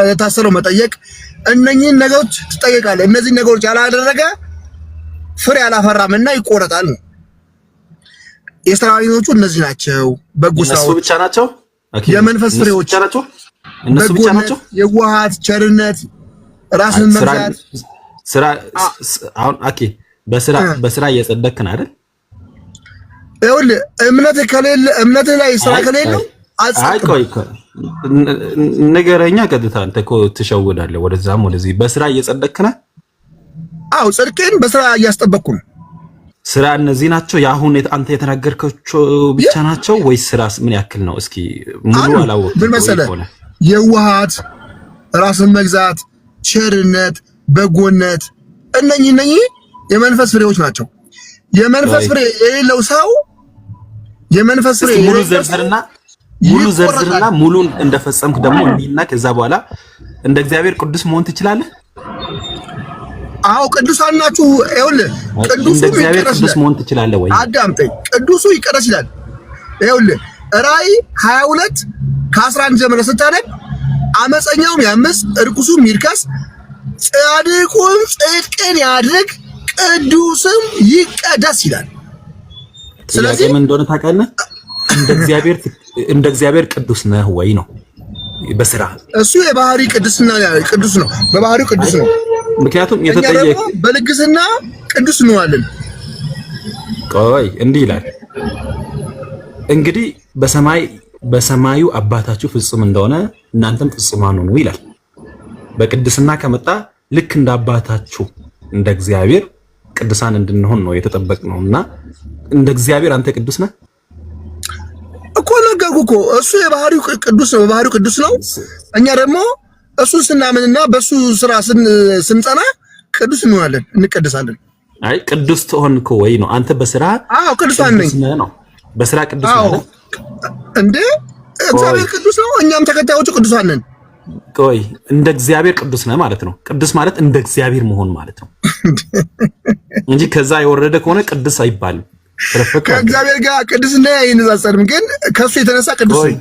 ለታሰረው መጠየቅ። እነኚህን ነገሮች ትጠየቃለህ። እነዚህ ነገሮች ያላደረገ ፍሬ አላፈራምና ይቆረጣል። የሥራ አይነቶቹ እነዚህ ናቸው። በጎ ስራዎች ብቻ ናቸው። የመንፈስ ፍሬዎች ናቸው። እነሱ ብቻ ናቸው። የዋሃት፣ ቸርነት፣ ራስን መግዛት ስራ አሁን ኦኬ በስራ እየጸደቅን አይደል? ይኸውልህ እምነት ላይ ስራ ከሌለው ቆይ ነገረኛ ቀጥታ አንተ እኮ ትሸውዳለህ ወደዛም ወደዚህ። በስራ እየጸደቅን ነው? አዎ ጽድቅን በስራ እያስጠበቅኩ ነው። ስራ እነዚህ ናቸው የአሁን አንተ የተናገርካቸው ብቻ ናቸው ወይስ ስራስ ምን ያክል ነው? እስኪ ሙሉ አላወቅኩም። ምን መሰለህ የዋሃት፣ ራስን መግዛት፣ ቸርነት፣ በጎነት እነኚህ የመንፈስ ፍሬዎች ናቸው። የመንፈስ ፍሬ የሌለው ሰው የመንፈስ ፍሬ ሙሉ ዘርዝርና ሙሉን እንደፈጸምክ ደግሞ እንዲና ከዛ በኋላ እንደ እግዚአብሔር ቅዱስ መሆን ትችላለህ። አዎ ቅዱሳን ናችሁ። ይኸውልህ ቅዱሱ እግዚአብሔር ቅዱስ መሆን ትችላለህ ወይ? አዳምጠኝ። ቅዱሱ ይቀደስ ይላል። ይኸውልህ ራእይ 22 ከ11 ጀምረህ ስታነብ አመፀኛውም ያምፅ እርኩሱም ይርከስ ጻድቁም ጽድቅን ያድርግ ቅዱስም ይቀደስ ይላል። ስለዚህ ምን እንደሆነ ታውቃለህ? እንደ እግዚአብሔር ቅዱስ ነህ ወይ ነው በስራ እሱ የባህሪ ቅዱስና ቅዱስ ነው። በባህሪው ቅዱስ ነው። ምክንያቱም የተጠየቀ በልግስና ቅዱስ እንሆናለን። ቆይ እንዲህ ይላል እንግዲህ በሰማዩ አባታችሁ ፍጹም እንደሆነ እናንተም ፍጹማን ሁኑ ይላል። በቅድስና ከመጣ ልክ እንደ አባታችሁ እንደ እግዚአብሔር ቅዱሳን እንድንሆን ነው የተጠበቅነውና እንደ እግዚአብሔር አንተ ቅዱስ ነህ እኮ ነገርኩህ እኮ። እሱ የባህሪው ቅዱስ ነው፣ በባህሪው ቅዱስ ነው። እኛ ደግሞ እሱ ስናምንና በሱ ስራ ስንጸና ቅዱስ እንሆናለን፣ እንቀደሳለን። አይ ቅዱስ ትሆን እኮ ወይ ነው አንተ በስራ ቅዱሳን ነኝ ነው በስራ ቅዱስ ነህ እንዴ? እግዚአብሔር ቅዱስ ነው፣ እኛም ተከታዮቹ ቅዱሳን ነን። ቆይ እንደ እግዚአብሔር ቅዱስ ነህ ማለት ነው። ቅዱስ ማለት እንደ እግዚአብሔር መሆን ማለት ነው እንጂ ከዛ የወረደ ከሆነ ቅዱስ አይባልም። ከእግዚአብሔር ጋር ቅድስና አይነጻጸርም፣ ግን ከሱ የተነሳ ቅዱስ ነው።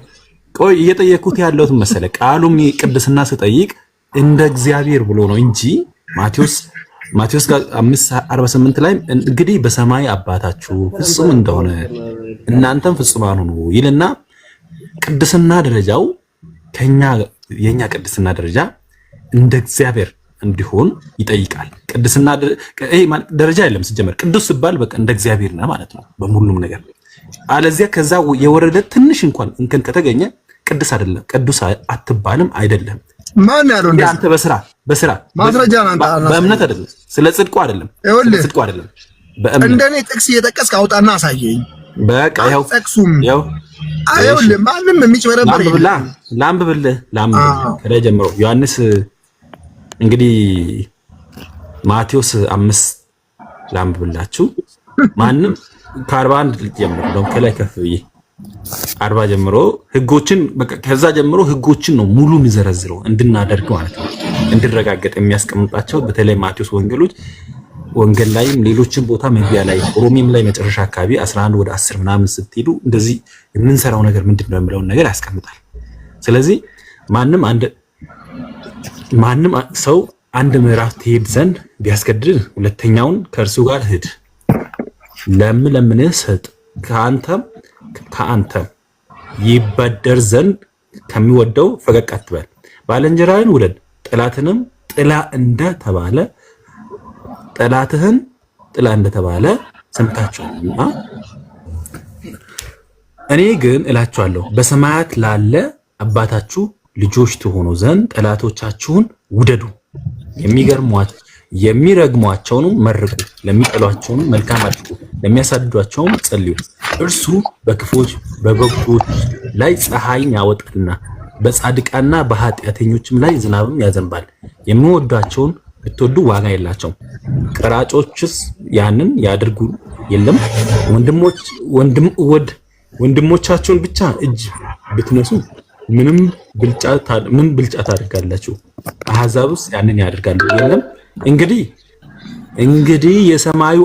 ቆይ እየጠየኩት ያለሁት መሰለ ቃሉም ቅድስና ስጠይቅ እንደ እግዚአብሔር ብሎ ነው እንጂ ማቴዎስ ጋር 5:48 ላይ እንግዲህ በሰማይ አባታችሁ ፍጹም እንደሆነ እናንተም ፍጹማን ሁኑ ይልና ቅድስና ደረጃው የኛ ቅድስና ደረጃ እንደ እግዚአብሔር እንዲሆን ይጠይቃል። ቅድስና ደረጃ የለም ሲጀመር። ቅዱስ ሲባል በቃ እንደ እግዚአብሔር ነው ማለት ነው በሁሉም ነገር። አለዚያ ከዛ የወረደ ትንሽ እንኳን እንከን ከተገኘ ቅዱስ አይደለም፣ ቅዱስ አትባልም። አይደለም ማን ያለው እንደዚህ? አንተ በስራ ማስረጃ አንተ በእምነት አይደለም፣ ስለ ጽድቁ አይደለም፣ በእምነት እንደኔ ጥቅስ እየጠቀስክ አውጣና አሳየኝ። በቃ ይኸው ጥቅሱም አይውልህ ማንም የሚጭበረበር ላምብልህ ከላይ ጀምሮ ዮሐንስ እንግዲህ ማቴዎስ 5 ላምብላችሁ። ማንም ከ41 ጀምሮ ነው ከላይ ከፍ ብዬ 40 ጀምሮ ህጎችን ከዛ ጀምሮ ህጎችን ነው ሙሉ የሚዘረዝረው እንድናደርግ ማለት ነው፣ እንድረጋገጥ የሚያስቀምጣቸው በተለይ ማቴዎስ ወንጌል ላይም ሌሎችን ቦታ መግቢያ ላይ ሮሜም ላይ መጨረሻ አካባቢ 11 ወደ 10 ምናምን ስትሄዱ እንደዚህ የምንሰራው ነገር ምንድነው የሚለውን ነገር ያስቀምጣል። ስለዚህ ማንም ሰው አንድ ምዕራፍ ትሄድ ዘንድ ቢያስገድድ ሁለተኛውን ከእርሱ ጋር ሂድ፣ ለምንህ ስጥ፣ ከአንተም ይበደር ዘንድ ከሚወደው ፈቀቅ አትበል፣ ባልንጀራህን ውደድ፣ ጠላትህን ጥላ እንደተባለ ሰምታችኋልና እኔ ግን እላችኋለሁ በሰማያት ላለ አባታችሁ ልጆች ትሆኑ ዘንድ ጠላቶቻችሁን ውደዱ፣ የሚረግሟቸውንም መርቁ፣ ለሚጠሏቸውም መልካም አድርጉ፣ ለሚያሳድዷቸውም ጸልዩ። እርሱ በክፎች በበጎች ላይ ፀሐይን ያወጣልና በጻድቃና በኃጢአተኞችም ላይ ዝናብም ያዘንባል። የሚወዷቸውን ብትወዱ ዋጋ የላቸውም፣ ቀራጮችስ ያንን ያድርጉ የለም? ወንድሞቻችሁን ብቻ እጅ ብትነሱ ምን ብልጫ ታደርጋላችሁ? አሕዛብስ ያንን ያደርጋሉ የለም? እንግዲህ የሰማዩ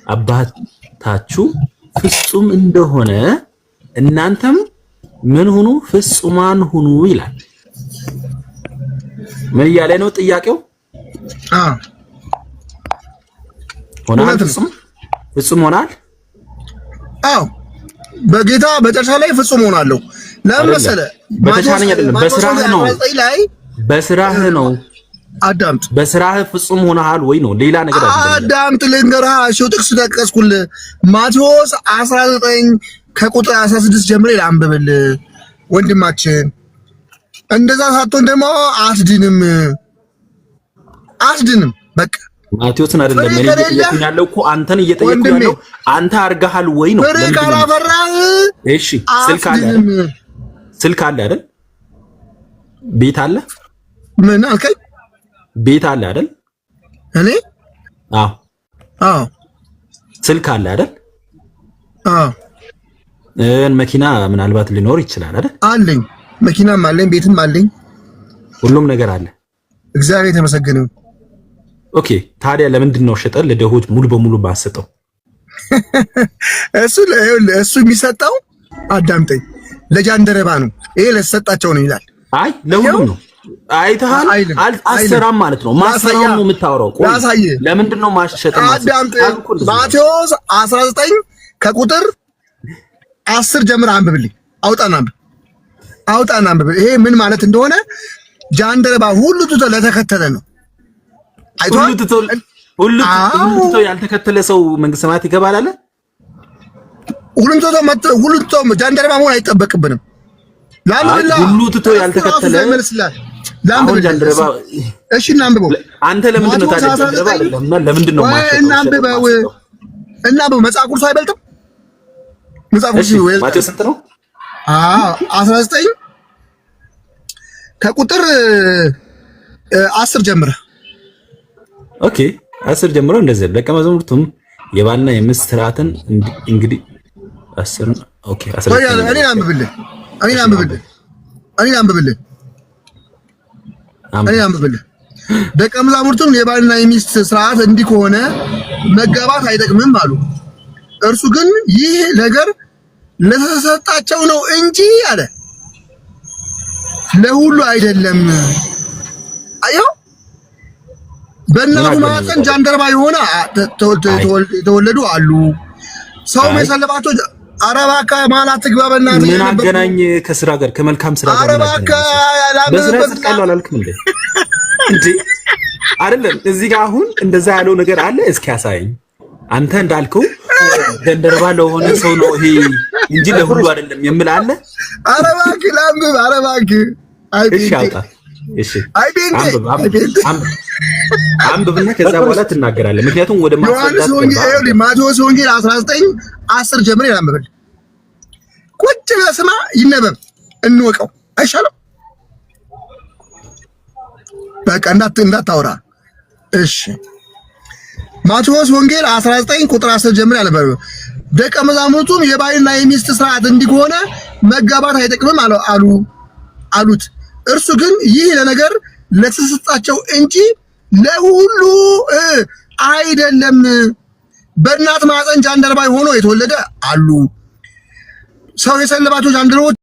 አባታችሁ ፍጹም እንደሆነ እናንተም ምን ሁኑ? ፍጹማን ሁኑ ይላል። ምን እያለ ነው ጥያቄው? ሆናል? ፍጹም ሆናል? አዎ በጌታ መጨረሻ ላይ ፍጹም ሆናለሁ። ለምን መሰለህ? በተቻለኝ አይደለም፣ በስራህ ነው። አዳምጥ። በስራህ ፍጹም ሆነሃል ወይ ነው ሌላ ነገር አይደለም። አዳምጥ ልንገርህ። እሺ ጥቅስ ጠቀስኩልህ። ማቴዎስ 19 ከቁጥር 16 ጀምሬ ላንብብልህ ወንድማችን። እንደዛ ሳትሆን ደግሞ አትድንም። በቃ ማቴዎስን አይደለም እኔ እየጠየኩኝ ያለው እኮ አንተን እየጠየኩኝ ያለው አንተ አርጋሃል ወይ ነው። ለምን ካላፈራህ እሺ ስልክ አለ አይደል? ቤት አለ? ምን አልከኝ? ቤት አለ አይደል? እኔ አዎ ስልክ አለ አይደል? አዎ መኪና ምናልባት ሊኖር ይችላል አይደል? አለኝ። መኪናም አለኝ፣ ቤትም አለኝ፣ ሁሉም ነገር አለ። እግዚአብሔር የተመሰገነ ይሁን። ኦኬ ታዲያ ለምንድን ነው ሸጠን ለደሆች ሙሉ በሙሉ ባሰጠው? እሱ የሚሰጠው አዳምጠኝ፣ ለጃንደረባ ነው። ይሄ ለተሰጣቸው ነው ይላል። አይ ለሁሉም ነው። አይተሃል? አሰራም ማለት ነው። ማሰራው ነው የምታወራው። ቆይ ለምንድን ነው ማሸጥ? አዳምጠኝ። ማቴዎስ 19 ከቁጥር 10 ጀምር አንብብልኝ። አውጣና አንብብ። ይሄ ምን ማለት እንደሆነ ጃንደረባ ሁሉ ትቶ ለተከተለ ነው። ሁሉ ትቶ ያልተከተለ ሰው መንግስተ ሰማያት ይገባል አለ። ሁሉ ትቶ ጃንደረባ መሆን አይጠበቅብንም። ሁሉ ትቶ ያልተከተለ አሁን ጃንደረባ። እሺ እናንብበው። አንተ ለምንድን ነው ታዲያ ጃንደረባ አይደለም? ለምንድን ነው ማሸጥ? እናንብበው። መጽሐፍ ቅዱስ አይበልጥም? መጽሐፍ ቅዱስ ማቴዎስ ስንት ነው? 19 ከቁጥር 10 ጀምረ። ኦኬ 10 ጀምሮ እንደዚህ ደቀ መዛሙርቱም የባልና የሚስት ስርዓትን እንግዲህ 10 ኦኬ 10 እኔ አንብብልህ። ደቀ መዛሙርቱም የባልና የሚስት ስርዓት እንዲህ ከሆነ መጋባት አይጠቅምም አሉ። እርሱ ግን ይህ ነገር ለተሰጣቸው ነው እንጂ አለ ለሁሉ አይደለም። አየው በእናቱ ማህፀን ጃንደረባ የሆነ የተወለዱ አሉ። ሰው የሰለባቸው አረባካ ማለት ግባበና ምን አገናኝ ከስራ ጋር ከመልካም ስራ ጋር አረባካ በስራ ተጣላው አላልክም እንዴ? አይደለም እዚህ ጋር አሁን እንደዛ ያለው ነገር አለ። እስኪ ያሳየኝ። አንተ እንዳልከው ጃንደረባ ለሆነ ሰው ነው ይሄ እንጂ ለሁሉ አይደለም የምል አለ። አረባክ ላምብ አረባክ እሺ አውጣ። እሺ አንብብና ከዛ በኋላ ትናገራለህ። ምክንያቱም ወደ ማቴዎስ ወንጌል 19 10 ጀምሮ ያንብብል። ቁጭ በስማ ይነበብ እንወቀው አይሻልም? በቃ እንዳታወራ። እሺ ማቴዎስ ወንጌል 19 ቁጥር 10 ጀምሮ ያነበብ። ደቀ መዛሙርቱም የባልና የሚስት ስርዓት እንዲህ ከሆነ መጋባት አይጠቅምም አሉት። እርሱ ግን ይህ ለነገር ለተሰጣቸው እንጂ ለሁሉ አይደለም። በእናት ማህፀን ጃንደረባ ሆኖ የተወለደ አሉ። ሰው የሰለባቸው ጃንደረቦች